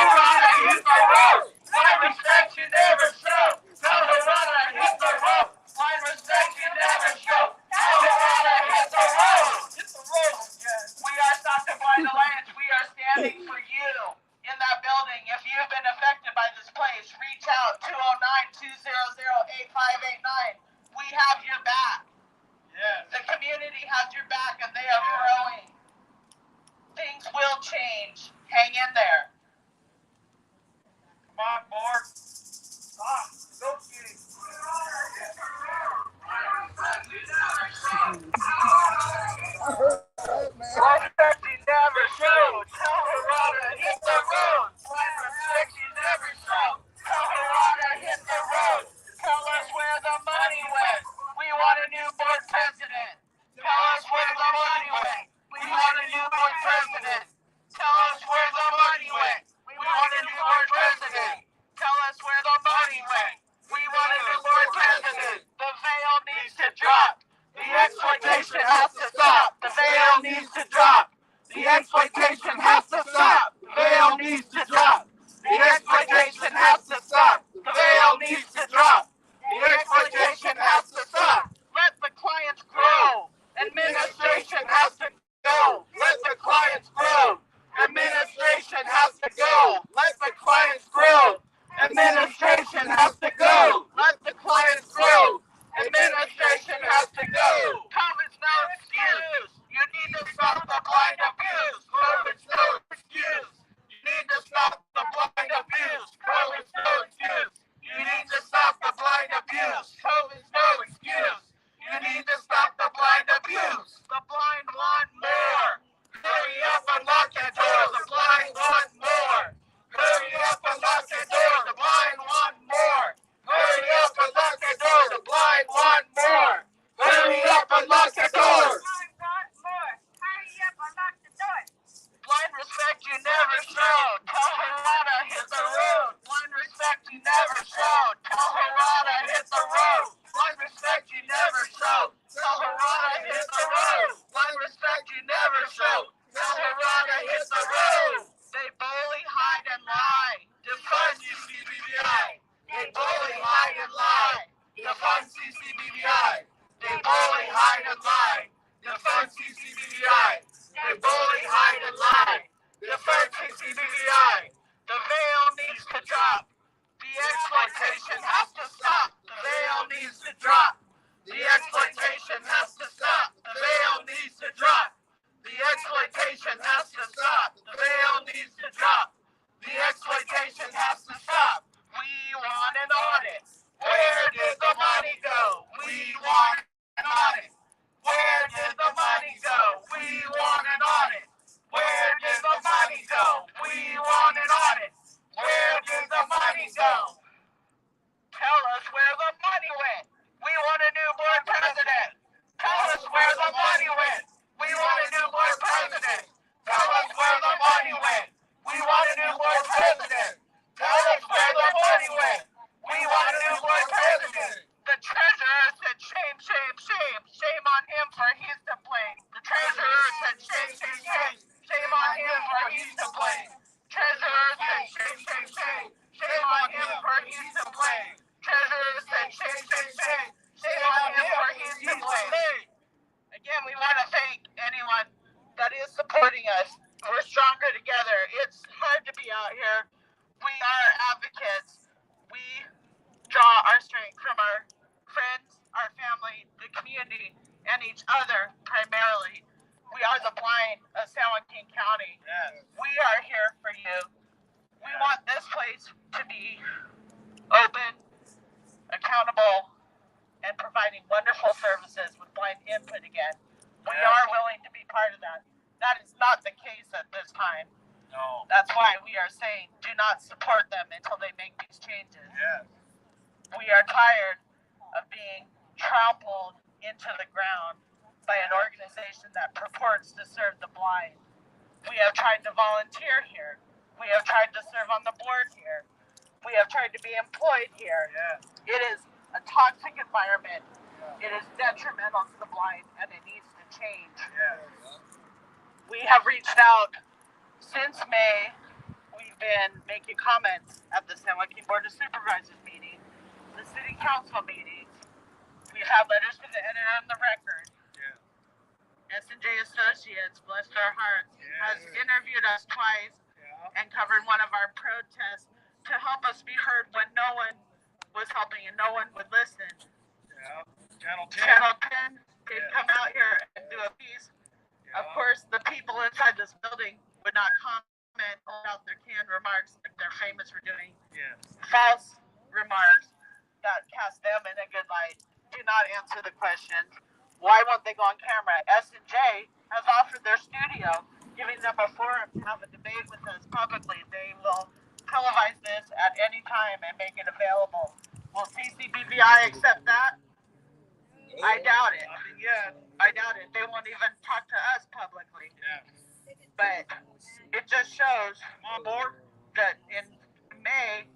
has your back and they are growing. Things will change. Hang in there. Come on, board. Go get it. Blind respect you never show. Tell her to hit the road. Blind respect you never show. Tell her to hit the road. Tell us where the money went. We want a new board president. Tell us where the money went. We want a new board president. Tell us where the money went. We want a new board president. Tell us where the money went. We want a new board president. The veil needs to drop. The exploitation has to stop. The veil needs to drop. The exploitation has to stop. The veil needs to drop. The exploitation has to stop. The veil needs to drop. The exploitation has to stop. Let the clients grow. Administration has to go. Let the clients grow. Administration has to go. Let the clients grow. Administration has to go. Let the clients grow. Administration has to go. COVID's no excuse. You need to stop the blind abuse. COVID's no excuse. You need to stop the blind abuse. COVID's no excuse. You need to stop the blind abuse. COVID's no excuse. You need to stop the blind abuse. The blind want more. Hurry up and lock the door. The blind want more. Hurry up and lock the door. The blind want more. Hurry up and lock the door. The blind want more. Hurry up and lock the door. Blind want more. Hurry up and lock the door. Blind respect you never showed. Tell Harada hit the road. Blind respect you never showed. Tell Harada hit the road. Blind respect you never showed. Tell Harada hit the road. Blind respect you never showed. Tell Harada hit the road. They bully, hide, and lie. Defund CCBVI. They bully, hide, and lie. Defund CCBVI. They bully, hide, and lie. Defund CCBVI. They bully, hide, and lie. Defund CCBVI. The veil needs to drop. The exploitation has to stop. The veil needs to drop. The exploitation has to stop. The veil needs to drop. The exploitation has to stop. The veil needs to drop. The exploitation has to stop. We want an audit. Where did the money go? We want an audit. Where did the money go? We want an audit. Where did the money go? We want an audit. Where did the money go? Tell us where the money went. We want a new board president. Tell us where the money went. We want a new board president. Tell us where the money went. We want a new board president. Tell us where the money went. We want a new board president. The treasurer said shame, shame, shame. Shame on him for he's to blame. The treasurer said shame, shame, shame. Shame on him for he's to blame. Treasurer said shame, shame, shame. Shame on him for he's to blame. Treasurer said shame, shame, shame. Shame on him for he's to blame. Again, we want to thank anyone that is supporting us. We're stronger together. It's hard to be out here. We are advocates. We draw our strength from our friends, our family, the community, and each other primarily. We are the blind of San Joaquin County. Yes. We are here for you. We want this place to be open, accountable, and providing wonderful services with blind input again. We are willing to be part of that. That is not the case at this time. No. That's why we are saying do not support them until they make these changes. Yes. We are tired of being trampled into the ground by an organization that purports to serve the blind. We have tried to volunteer here. We have tried to serve on the board here. We have tried to be employed here. Yes. It is a toxic environment. Yeah. It is detrimental to the blind, and it needs to change. Yes. We have reached out since May. We've been making comments at the San Joaquin Board of Supervisors meeting, the City Council meetings. We've had letters to the editor on the record. Yeah. S&J Associates, bless their hearts, has interviewed us twice and covered one of our protests to help us be heard when no one was helping and no one would listen. Yeah. Channel 10. Channel 10, they'd come out here and do a false remarks that cast them in a good light. Do not answer the questions. Why won't they go on camera? S&J has offered their studio, giving them a forum to have a debate with us publicly. They will televise this at any time and make it available. Will CCBVI accept that? I doubt it. Yeah. I doubt it. They won't even talk to us publicly. Yeah. But it just shows On board. that in May,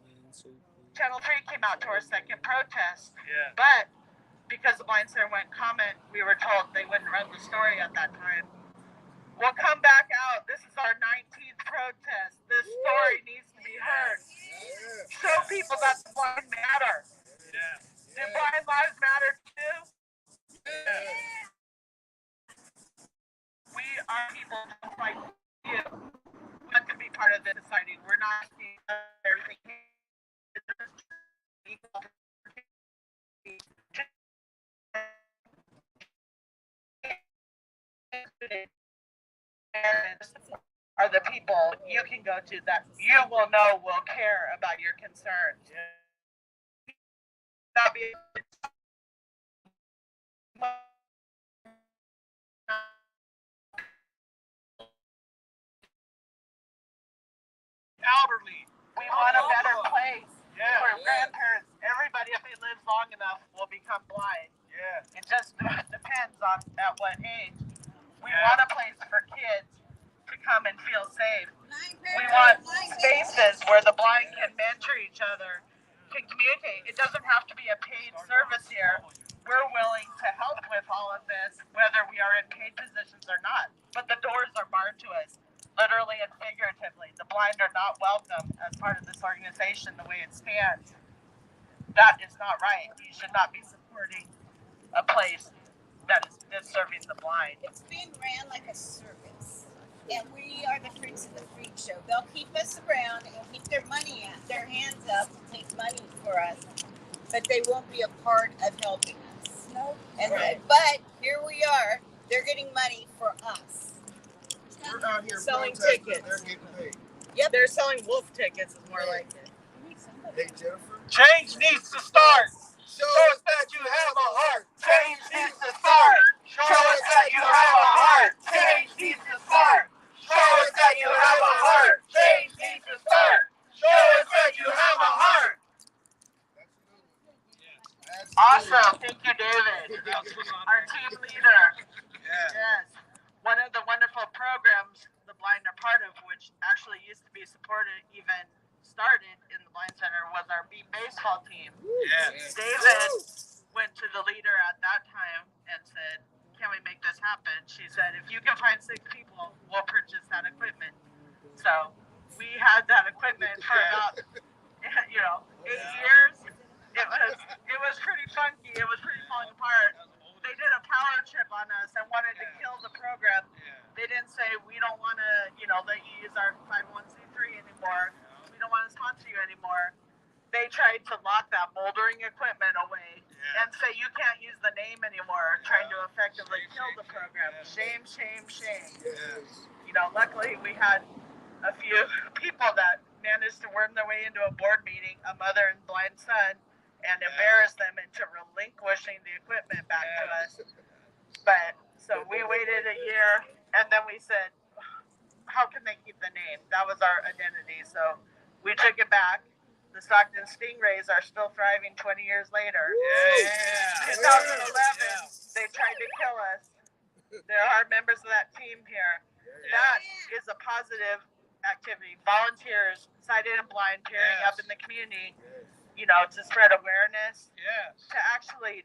Channel 3 came out to our second protest. Yeah. But because the Blind Center went comment, we were told they wouldn't run the story at that time. We'll come back out. This is our 19th protest. This story needs to be heard. Show people that the blind matter. Yeah. Do blind lives matter too? Yeah. We are people just like you. We want to be part of the society. We're not seeing everything. Are the people you can go to that you will know will care about your concerns. Not be Elderly. we want a better place Yeah. for grandparents. Everybody, if they live long enough, will become blind. Yeah. It just depends on at what age. We Yeah. want a place for kids to come and feel safe. We want spaces where the blind can mentor each other, can communicate. It doesn't have to be a paid service here. We're willing to help with all of this, whether we are in paid positions or not. But the doors are barred to us, literally and figuratively. The blind are not welcome as part of this organization the way it stands. That is not right. You should not be supporting a place that is serving the blind. It's being ran like a circus. And we are the freaks of the freak show. They'll keep us around and keep their hands up, and take money for us, but they won't be a part of helping us. No. And but here we are. They're getting money for us. We're out here Selling protesting, tickets. They're getting paid. Yep. They're selling wolf tickets is more like it. Hey, Jennifer. Change needs to start. Show us that you have a heart. Change needs to start. Show us that you have a heart. Change needs to start. Show us that you have a heart. Change needs to start. Show us that you have a heart. Awesome. Thank you, David. Our team leader. Yeah. Yes. One of the wonderful programs the blind are part of, which actually used to be supported, even started in the Blind Center, was our beat baseball team. Yes. David went to the leader at that time and said, can we make this happen? She said, if you can find 6 people, we'll purchase that equipment. So we had that equipment for about, 8 years. It was pretty funky. It was pretty falling apart. They did a power trip on us and wanted to kill the program. They didn't say, we don't want to, let you use our 501c3 anymore. We don't want to sponsor you anymore. They tried to lock that moldering equipment away and say you can't use the name anymore, trying to effectively kill the program. Shame, shame, shame. Yes. Luckily we had a few people that managed to worm their way into a board meeting, a mother and blind son, and embarrass them into relinquishing the equipment back to us. But so we waited a year, and then we said, how can they keep the name? That was our identity. So we took it back. The Stockton Stingrays are still thriving 20 years later. Yeah. 2011, they tried to kill us. There are members of that team here. That is a positive activity. Volunteers, sighted and blind, pairing up in the community, to spread awareness. Yes. To actually,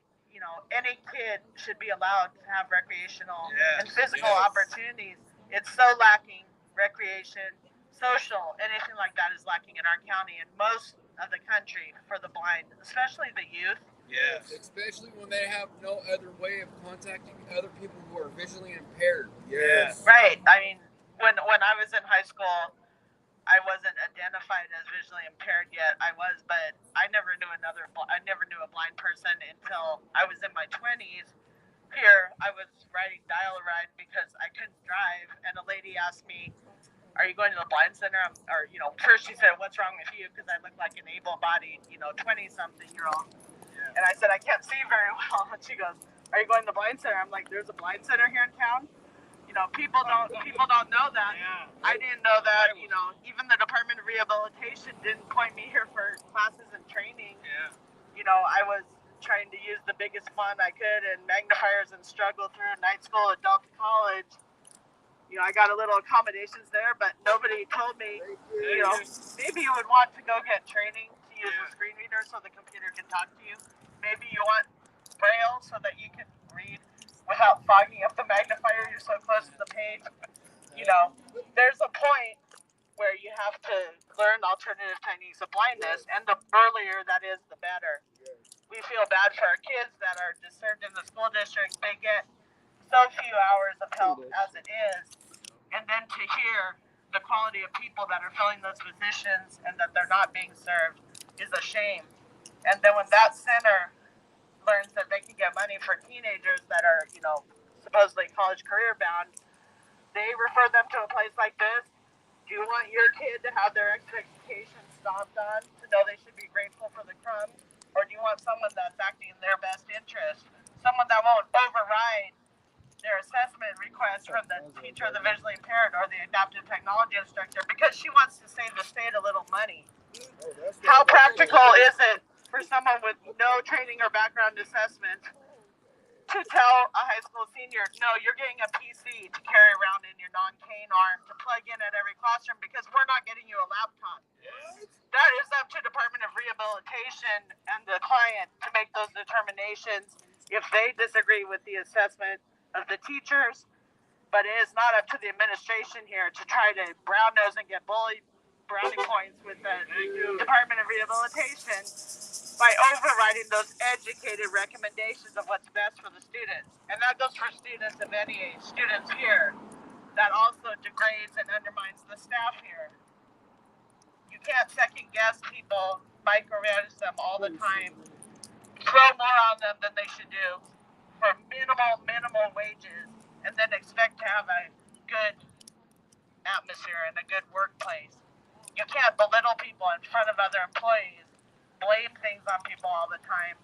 any kid should be allowed to have recreational and physical opportunities. It's so lacking. Recreation, social, anything like that is lacking in our county and most of the country for the blind, especially the youth. Yes. Especially when they have no other way of contacting other people who are visually impaired. Yes. Right. I mean, when I was in high school, I wasn't identified as visually impaired yet. But I never knew a blind person until I was in my 20s. Here, I was riding dial-a-ride because I couldn't drive, and a lady asked me, are you going to the blind center? Or, first she said, what's wrong with you? Because I look like an able-bodied, 20-something-year-old. Yeah. And I said, I can't see very well. And she goes, are you going to the blind center? I'm like, there's a blind center here in town? People don't know that. Yeah. I didn't know that, even the Department of Rehabilitation didn't point me here for classes and training. Yeah. I was trying to use the biggest font I could and magnifiers and struggle through night school at Delta College. I got a little accommodations there, but nobody told me, maybe you would want to go get training to use a screen reader so the computer can talk to you. Maybe you want Braille so that you can read without fogging up the magnifier. You're so close to the page. There's a point where you have to learn alternative techniques of blindness, and the earlier that is, the better. We feel bad for our kids that are disturbed in the school district. They get so few hours of help as it is, and then to hear the quality of people that are filling those positions and that they're not being served is a shame. And then when that center learns that they can get money for teenagers that are, supposedly college career bound, they refer them to a place like this. Do you want your kid to have their expectations stomped on, to know they should be grateful for the crumbs? Or do you want someone that's acting in their best interest? Someone that won't override their assessment request from the teacher of the visually impaired or the adaptive technology instructor because she wants to save the state a little money. How practical is it for someone with no training or background assessment to tell a high school senior, no, you're getting a PC to carry around in your non-cane arm to plug in at every classroom because we're not getting you a laptop? That is up to Department of Rehabilitation and the client to make those determinations if they disagree with the assessment of the teachers, but it is not up to the administration here to try to brown nose and get brownie points with the Department of Rehabilitation by overriding those educated recommendations of what's best for the students. And that goes for students of any age, students here. That also degrades and undermines the staff here. You can't second guess people, micromanage them all the time, throw more on them than they should do for minimal wages, and then expect to have a good atmosphere and a good workplace. You can't belittle people in front of other employees, blame things on people all the time,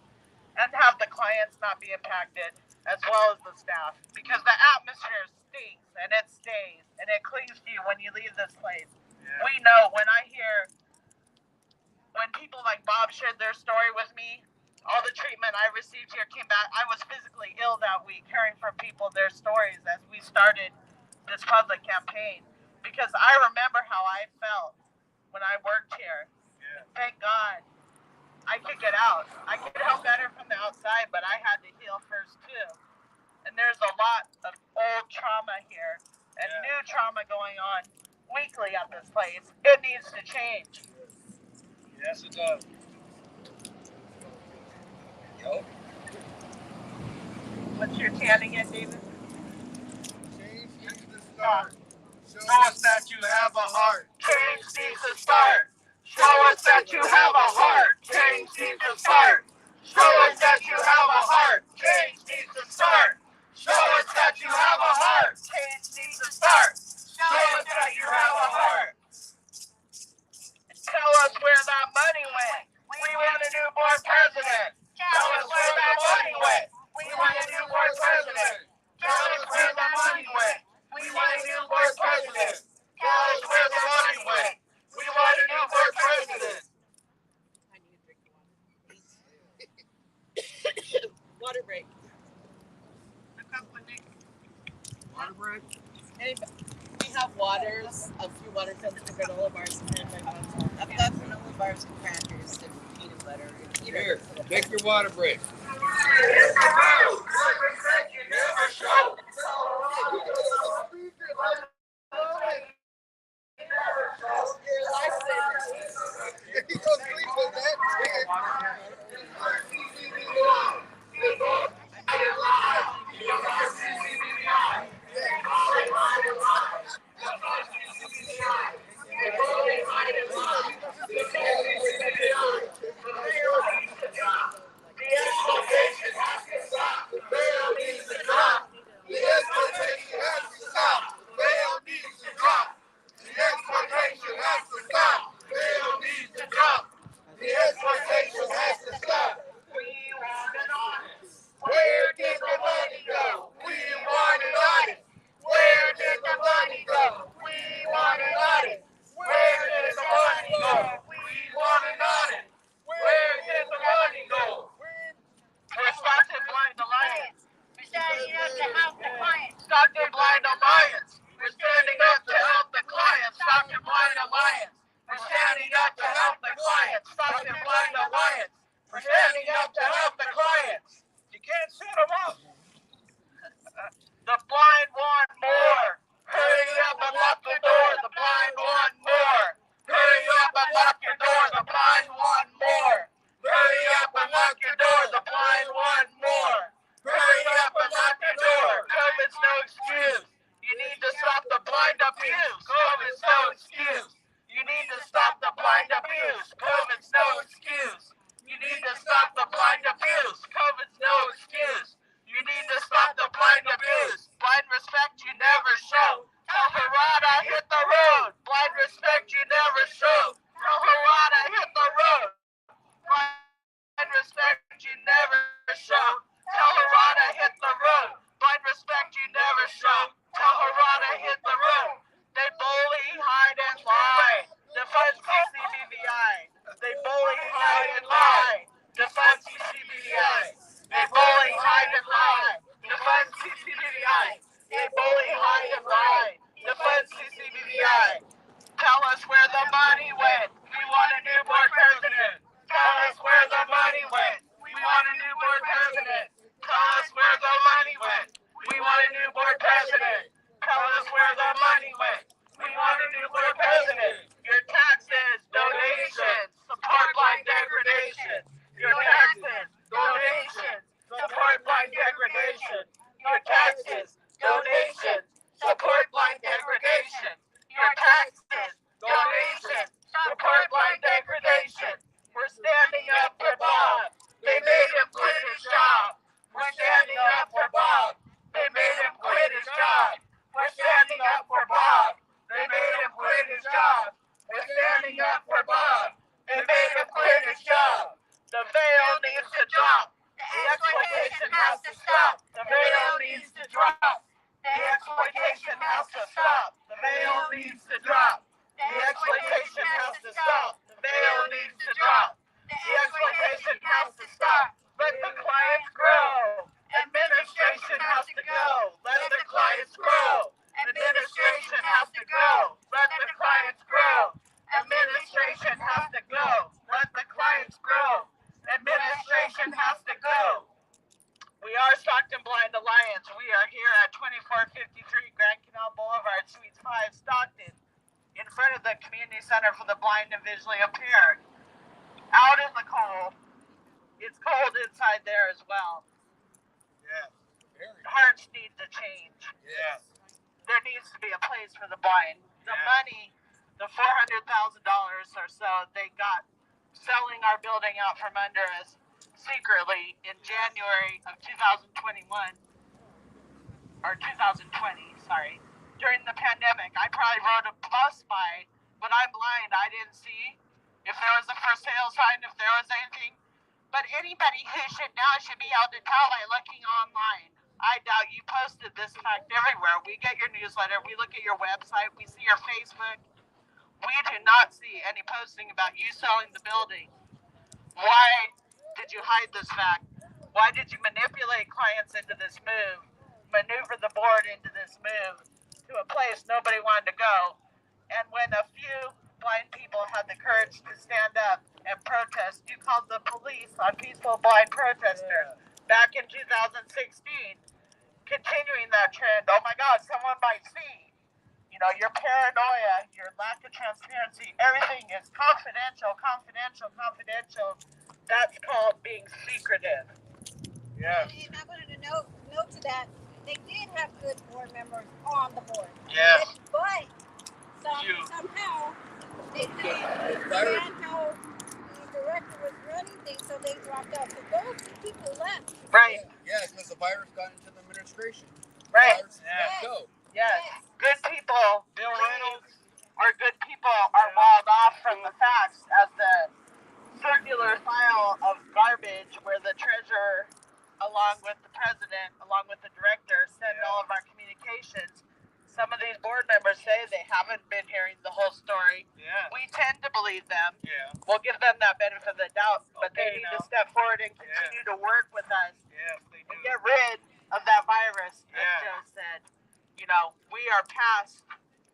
and have the clients not be impacted as well as the staff, because the atmosphere stinks and it stays and it clings to you when you leave this place. Yeah. We know when people like Bob shared their story with me, all the treatment I received here came back. I was physically ill that week hearing from people their stories as we started this public campaign, because I remember how I felt when I worked here. Yeah. Thank God I could get out. I could help better from the outside, but I had to heal first too. And there's a lot of old trauma here and new trauma going on weekly at this place. It needs to change. Yes, it does. What's your tan again, David? Change needs to start. Show us that you have a heart. Change needs to start. Show us that you have a heart. Change needs to start. Show us that you have a heart. Change needs to start. Show us that you have a heart. Change needs to start. Show us that you have a heart. Tell us where that money went. We want a new board president. Tell us where that money went. We want a new board president. Tell us where the money went. We want a new board president. Tell us where the money went. We want a new board president. Water break. Water break? We have waters, a few water filters for granola bars and I've got granola bars and crackers and peanut butter. Here, take your water break. You don't sleep with that. The exploitation has to stop. Bail needs to drop. The standing up to help the clients. Stockton Blind Alliance for standing up to help the clients. You can't set them up. The blind want more. Hurry up and lock the door. The blind want more. Hurry up and lock your door. The blind want more. Hurry up and lock your door. The blind want more. Hurry up and lock your door. COVID's no excuse. You need to stop the blind abuse. COVID's no excuse. You need to stop the blind abuse. COVID's no excuse. You need to stop the blind abuse. COVID's no excuse. You need to stop the blind abuse. Blind respect you never show. Tell Harada hit the road. Blind respect you never show. Tell Harada hit the road. Blind respect you never show. Tell Harada hit the road. Blind respect you never show. Tell Harada hit the road. They bully, hide, and lie. Defund CCBVI. They bully, hide, and lie. Defund CCBVI. They bully, hide, and lie. Defund CCBVI. They bully, hide, and lie. Defund CCBVI. Tell us where the money went. We want a new board president. Tell us where the money went. We want a new board president. Tell us where the money went. We want a new board president. Tell us where the money went. We want a new board president. Your taxes, donations, support blind degradation. Your taxes, donations, support blind degradation. Your taxes, donations, support blind degradation. Your taxes, donations, support blind degradation. We're standing up for Bob. They made him quit his job. We're standing up for Bob. They made him quit his job. We're standing up for Bob. They made him quit his job. We're standing up for Bob. They made him quit his job. The veil needs to drop. The exploitation has to stop. The veil needs to drop. The exploitation has to stop. The veil needs to drop. The exploitation has to stop. The veil needs to drop. The exploitation has to stop. Let the clients grow. Administration has to go. Let the clients grow. Administration has to go. Let the clients grow. Administration has to go. Let the clients grow. Administration has to go. We are Stockton Blind Alliance. We are here at 2453 Grand Canal Boulevard, Suites 5, Stockton, in front of the Community Center for the Blind and Visually Impaired. Out in the cold. It's cold inside there as well. Yeah. Hearts need to change. Yes. There needs to be a place for the blind. The money, the $400,000 or so they got selling our building out from under us secretly in January of 2021, or 2020, sorry, during the pandemic. I probably rode a bus by, but I'm blind. I didn't see if there was a for sale sign, if there was anything. But anybody who should know should be able to tell by looking online. I doubt you posted this fact everywhere. We get your newsletter. We look at your website. We see your Facebook. We do not see any posting about you selling the building. Why did you hide this fact? Why did you manipulate clients into this move? Maneuver the board into this move to a place nobody wanted to go? And when a few blind people had the courage to stand up and protest, you called the police on peaceful blind protesters back in 2016. Continuing that trend, oh my God, someone might see. You know, your paranoia, your lack of transparency, everything is confidential, confidential, confidential. That's called being secretive. Yes. And I wanted to note to that, they did have good board members on the board. Yes. But somehow they couldn't understand how the director was running things, so they dropped out. So those people left. Right. Yeah, because the virus got into the administration. Right. Let's go. Yes. Good people, Bill Reynolds, or good people are walled off from the facts as the circular file of garbage where the treasurer, along with the president, along with the director, send all of our communications. Some of these board members say they haven't been hearing the whole story. Yeah. We tend to believe them. Yeah. We'll give them that benefit of the doubt, but they need to step forward and continue to work with us Yes, they do. and get rid of that virus, as Yeah. Joe said. You know, we are past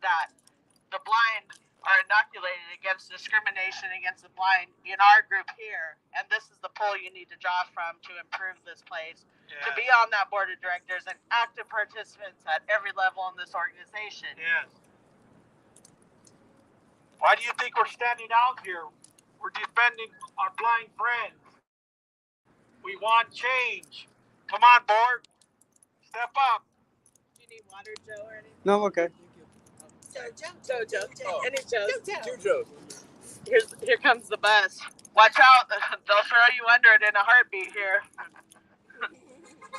that. The blind are inoculated against discrimination against the blind in our group here, and this is the poll you need to draw from to improve this place, to be on that board of directors and active participants at every level in this organization. Yes. Why do you think we're standing out here? We're defending our blind friends. We want change. Come on, board. Step up. Do you need water, Joe, or anything? No, I'm okay. Jojo. Any Joes? Two Joes. Here comes the bus. Watch out, they'll throw you under it in a heartbeat here.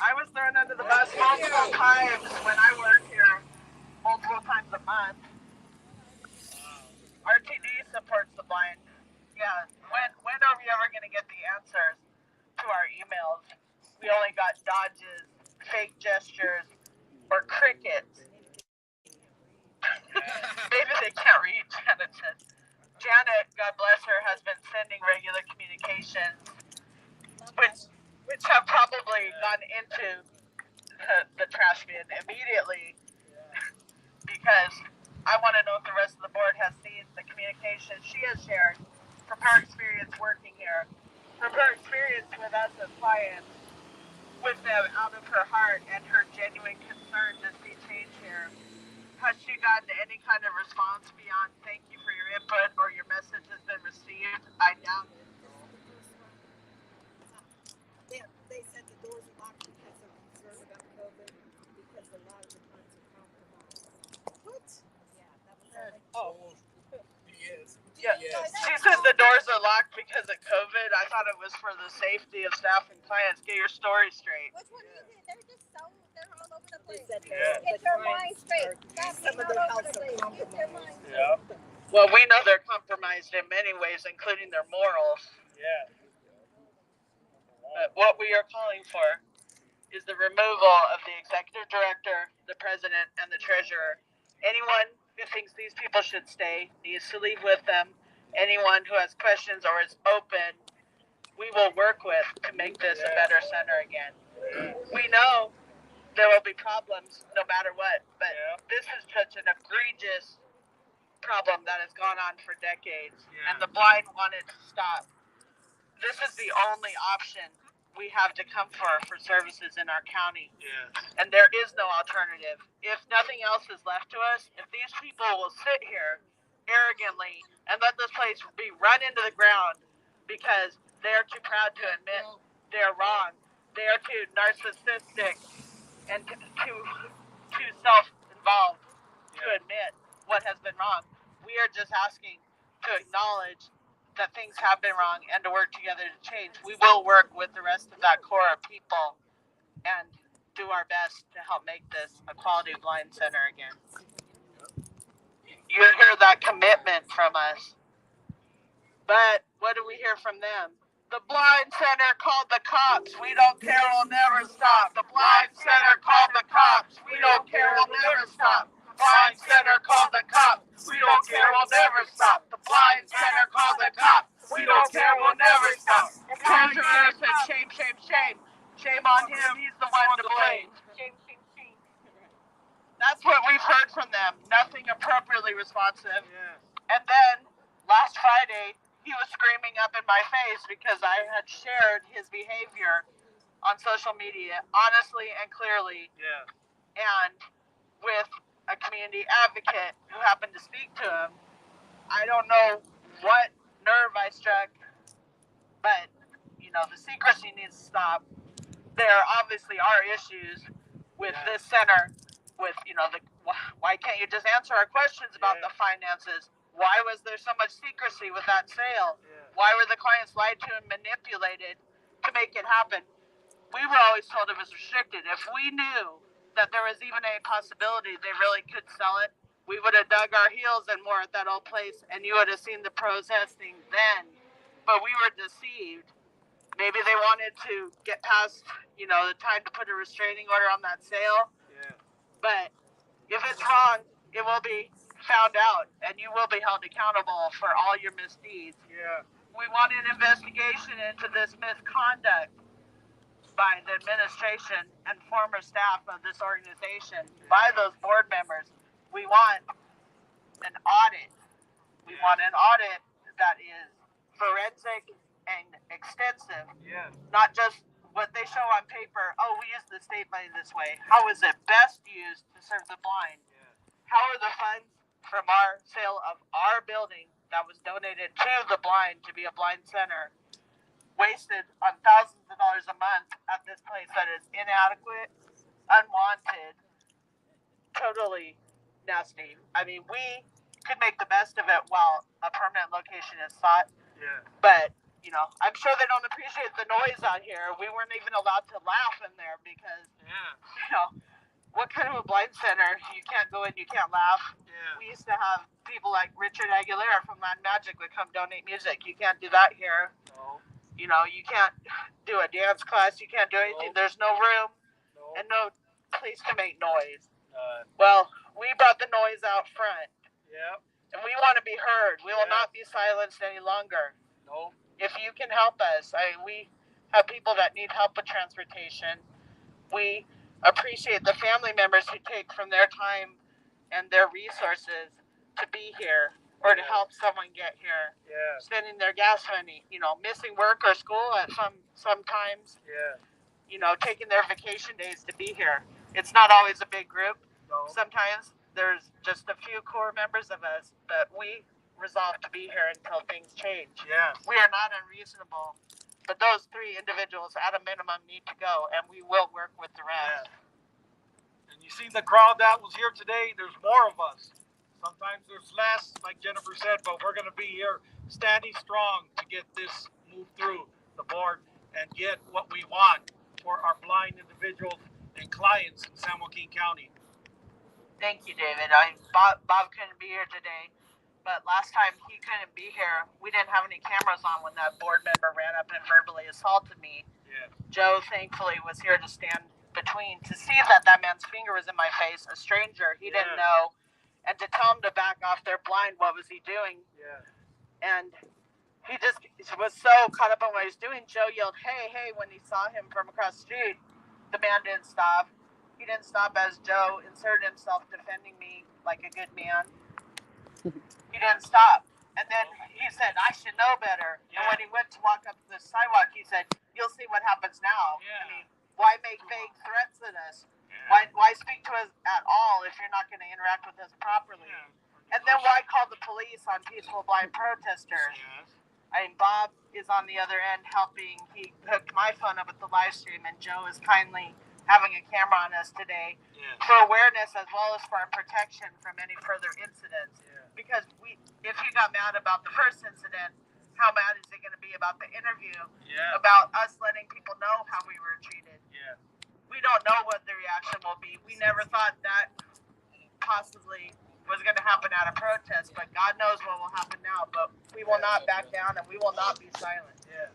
I was thrown under the bus multiple times when I worked here, multiple times a month. RTD supports the blind. Yeah, when are we ever going to get the answers to our emails? We only got dodges, fake gestures, or crickets. Maybe they can't read, Janet said. Janet, God bless her, has been sending regular communications, which have probably gone into the trash bin immediately, because I want to know if the rest of the board has seen the communication she has shared from her experience working here, from her experience with us as clients, with them out of her heart and her genuine concern to see change here. Has she gotten any kind of response beyond thank you for your input or your message has been received? I doubt it. They said the doors are locked because of concern about COVID, because a lot of the clients are compromised. What? Yeah, that was Yes. Yeah. Yes. She said the doors are locked because of COVID. I thought it was for the safety of staff and clients. Get your story straight. Which one is it? They're just so, they're all over the place. Yeah. Get your mind straight. Stop being all over the place. Get your mind straight. Yeah. Well, we know they're compromised in many ways, including their morals. Yeah. But what we are calling for is the removal of the executive director, the president, and the treasurer. Anyone who thinks these people should stay needs to leave with them. Anyone who has questions or is open, we will work with to make this a better center again. We know there will be problems no matter what, but this is such an egregious problem that has gone on for decades, and the blind want it to stop. This is the only option we have to come for services in our county. And there is no alternative. If nothing else is left to us, if these people will sit here arrogantly and let this place be run into the ground because they're too proud to admit they're wrong, they are too narcissistic and too self-involved to admit what has been wrong. We are just asking to acknowledge that things have been wrong and to work together to change. We will work with the rest of that core of people and do our best to help make this a quality blind center again. You hear that commitment from us. But what do we hear from them? The blind center called the cops. We don't care, we'll never stop. The blind center called the cops. We don't care, we'll never stop. Blind center called the cops. We don't care, we'll never stop. The blind center called the cops. We don't care, we'll never stop. Treasurer said shame, shame, shame. Shame on him, he's the one to blame. Shame, shame, shame. That's what we've heard from them. Nothing appropriately responsive. And then last Friday, he was screaming up in my face because I had shared his behavior on social media honestly and clearly. And with a community advocate who happened to speak to him. I don't know what nerve I struck, but, you know, the secrecy needs to stop. There obviously are issues with this center, with, you know, why can't you just answer our questions about the finances? Why was there so much secrecy with that sale? Why were the clients lied to and manipulated to make it happen? We were always told it was restricted. If we knew that there was even a possibility they really could sell it, we would have dug our heels in more at that old place, and you would have seen the protesting then. But we were deceived. Maybe they wanted to get past, you know, the time to put a restraining order on that sale. But if it's wrong, it will be found out, and you will be held accountable for all your misdeeds. We want an investigation into this misconduct by the administration and former staff of this organization, by those board members. We want an audit We want an audit that is forensic and extensive. Yeah. Not just what they show on paper. Oh, we use the state money this way. How is it best used to serve the blind? Yeah. How are the funds from our sale of our building that was donated to the blind to be a blind center wasted on thousands of dollars a month at this place that is inadequate, unwanted, totally nasty? I mean, we could make the best of it while a permanent location is sought. Yeah. But, you know, I'm sure they don't appreciate the noise out here. We weren't even allowed to laugh in there because, you know, what kind of a blind center? You can't go in, you can't laugh. Yeah. We used to have people like Richard Aguilera from Land Magic would come donate music. You can't do that here. No. You know, you can't do a dance class. You can't do anything. No. There's no room No. and no place to make noise. Well, we brought the noise out front. Yep. And we want to be heard. We will Yeah. not be silenced any longer. No. If you can help us, we have people that need help with transportation. We appreciate the family members who take from their time and their resources to be here or to help someone get here. Yeah. Spending their gas money, you know, missing work or school at sometimes, Yeah. you know, taking their vacation days to be here. It's not always a big group. No. Sometimes there's just a few core members of us, but we resolve to be here until things change. Yes. We are not unreasonable, but those 3 individuals at a minimum need to go, and we will work with the rest. Yeah. And you see the crowd that was here today, there's more of us. Sometimes there's less, like Jennifer said, but we're going to be here standing strong to get this moved through the board and get what we want for our blind individuals and clients in San Joaquin County. Thank you, David. Bob couldn't be here today, but last time he couldn't be here, we didn't have any cameras on when that board member ran up and verbally assaulted me. Yeah. Joe, thankfully, was here to stand between, to see that man's finger was in my face, a stranger. He didn't know, and to tell him to back off. They're blind. What was he doing? Yeah. And he just was so caught up on what he was doing. Joe yelled, "Hey, hey," when he saw him from across the street. The man didn't stop. He didn't stop as Joe inserted himself, defending me like a good man. He didn't stop. And then he said, "I should know better." Yeah. And when he went to walk up the sidewalk, he said, "You'll see what happens now." Yeah. I mean, why make vague threats at us? Yeah. Why speak to us at all if you're not going to interact with us properly? Yeah. And then why call the police on peaceful blind protesters? Yes. I mean, Bob is on the other end helping. He hooked my phone up with the live stream, and Joe is kindly having a camera on us today for awareness as well as for our protection from any further incidents. Yeah. Because if he got mad about the first incident, how mad is he going to be about the interview? Yeah. About us letting people know how we were treated? Yeah. We don't know what the reaction will be. We never thought that possibly was going to happen at a protest, but God knows what will happen now. But we will not back down, and we will not be silent. Yeah.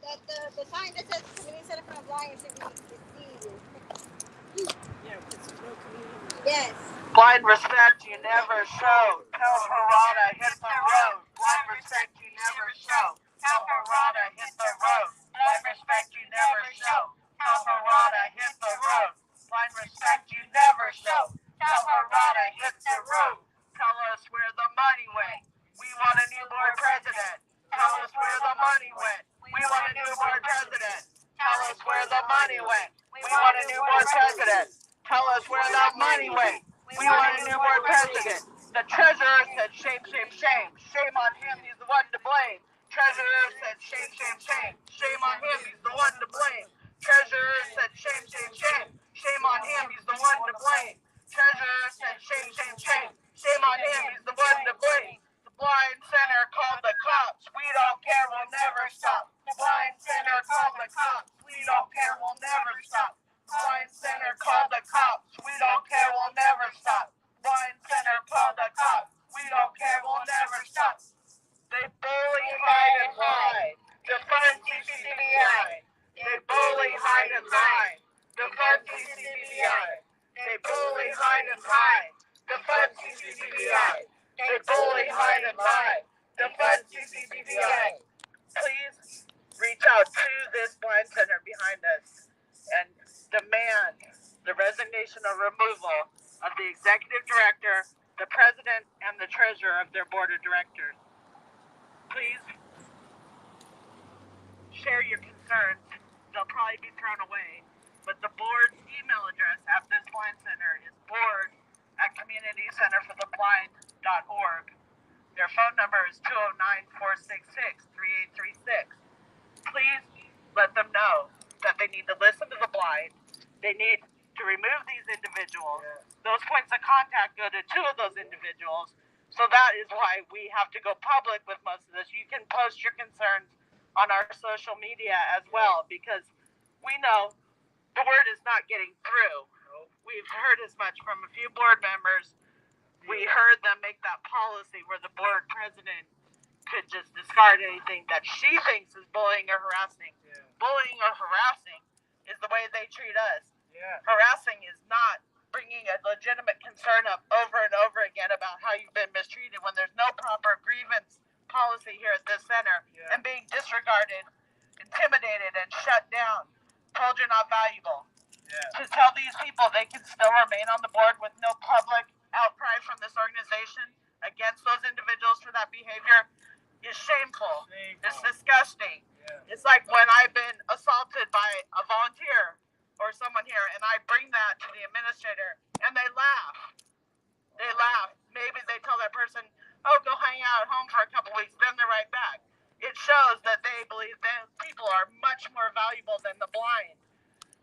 The sign that says Community Center for the Blind should be deceived. Yeah, because there's no community. Yes. Blind respect you never show. Tell Parada hit the road. Blind respect you never show. Tell Parada hit the road. Blind respect you never show. Tell Parada hit the road. Blind respect you never show. Tell Parada hit the road. Tell us where the money went. We want a new board president. Tell us where the money went. We want a new board president. Tell us where the money went. We want a new board president. Tell us where the money went. We want a new board president. The treasurer said, "Shame, shame, shame. Shame on him. He's the one to blame." Treasurer said, "Shame, shame, shame. Shame on him. He's the one to blame." Treasurer said, "Shame, shame, shame. Shame on him. He's the one to blame." Treasurer said, "Shame, shame, shame. Shame on him. He's the one to blame." The Blind Center called the cops. We don't care. We'll never stop. The Blind Center called the cops. We don't care. We'll never stop. Blind Center called the cops. We don't care. We'll never stop. Blind Center called the cops. We don't care. We'll never stop. They bully, hide, and lie. Defund CCBVI. They bully, hide, and lie. Defund CCBVI. They bully, hide, and lie. Defund CCBVI. They bully, hide, and lie. Defund CCBVI. Please reach out to this Blind Center behind us and demand the resignation or removal of the executive director the president and the treasurer of their board of directors. Please share your concerns. They'll probably be thrown away. But the board's email address at this blind center is board@communitycenterfortheblind.org. Their phone number is 209-466-3836. Please let them know that they need to listen to the blind. They need to remove these individuals. Those points of contact go to 2 of those individuals. So that is why we have to go public with most of this. You can post your concerns on our social media as well, because we know the word is not getting through. We've heard as much from a few board members. We heard them make that policy where the board president could just discard anything that she thinks is bullying or harassing. Bullying or harassing is the way they treat us. Harassing is not bringing a legitimate concern up over and over again about how you've been mistreated when there's no proper grievance policy here at this center, and being disregarded, intimidated, and shut down, told you're not valuable. To tell these people they can still remain on the board with no public outcry from this organization against those individuals for that behavior is shameful. It's disgusting. It's like when I've been assaulted by a volunteer or someone here, and I bring that to the administrator, and they laugh. They laugh. Maybe they tell that person, oh, go hang out at home for a couple weeks, then they're right back. It shows that they believe that people are much more valuable than the blind.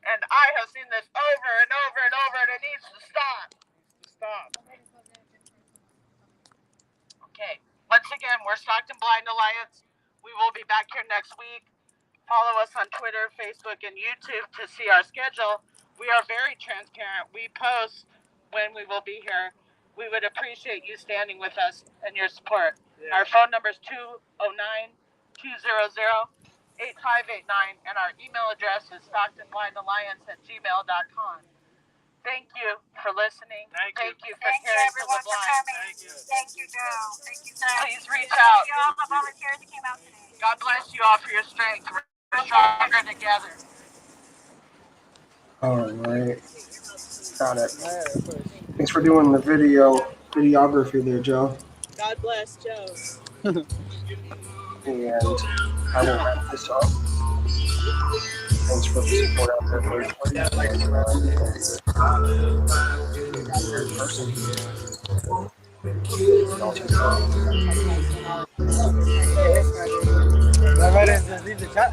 And I have seen this over and over and over, and it needs to stop. Okay. Once again, we're Stockton Blind Alliance. We will be back here next week. Follow us on Twitter, Facebook, and YouTube to see our schedule. We are very transparent. We post when we will be here. We would appreciate you standing with us and your support. Our phone number is 209-200-8589, and our email address is stocktonblindalliance@gmail.com. Thank you for listening. Thank you for caring for the blind. Thank you, Joe. Thank you, sir. Please reach out. Thank you all the volunteers that came out today. God bless you all for your strength. We're stronger together. All right. Got it. Thanks for doing the videography there, Joe. God bless Joe. And I will wrap this up. Thanks for the support out there for ¿La redes de chat?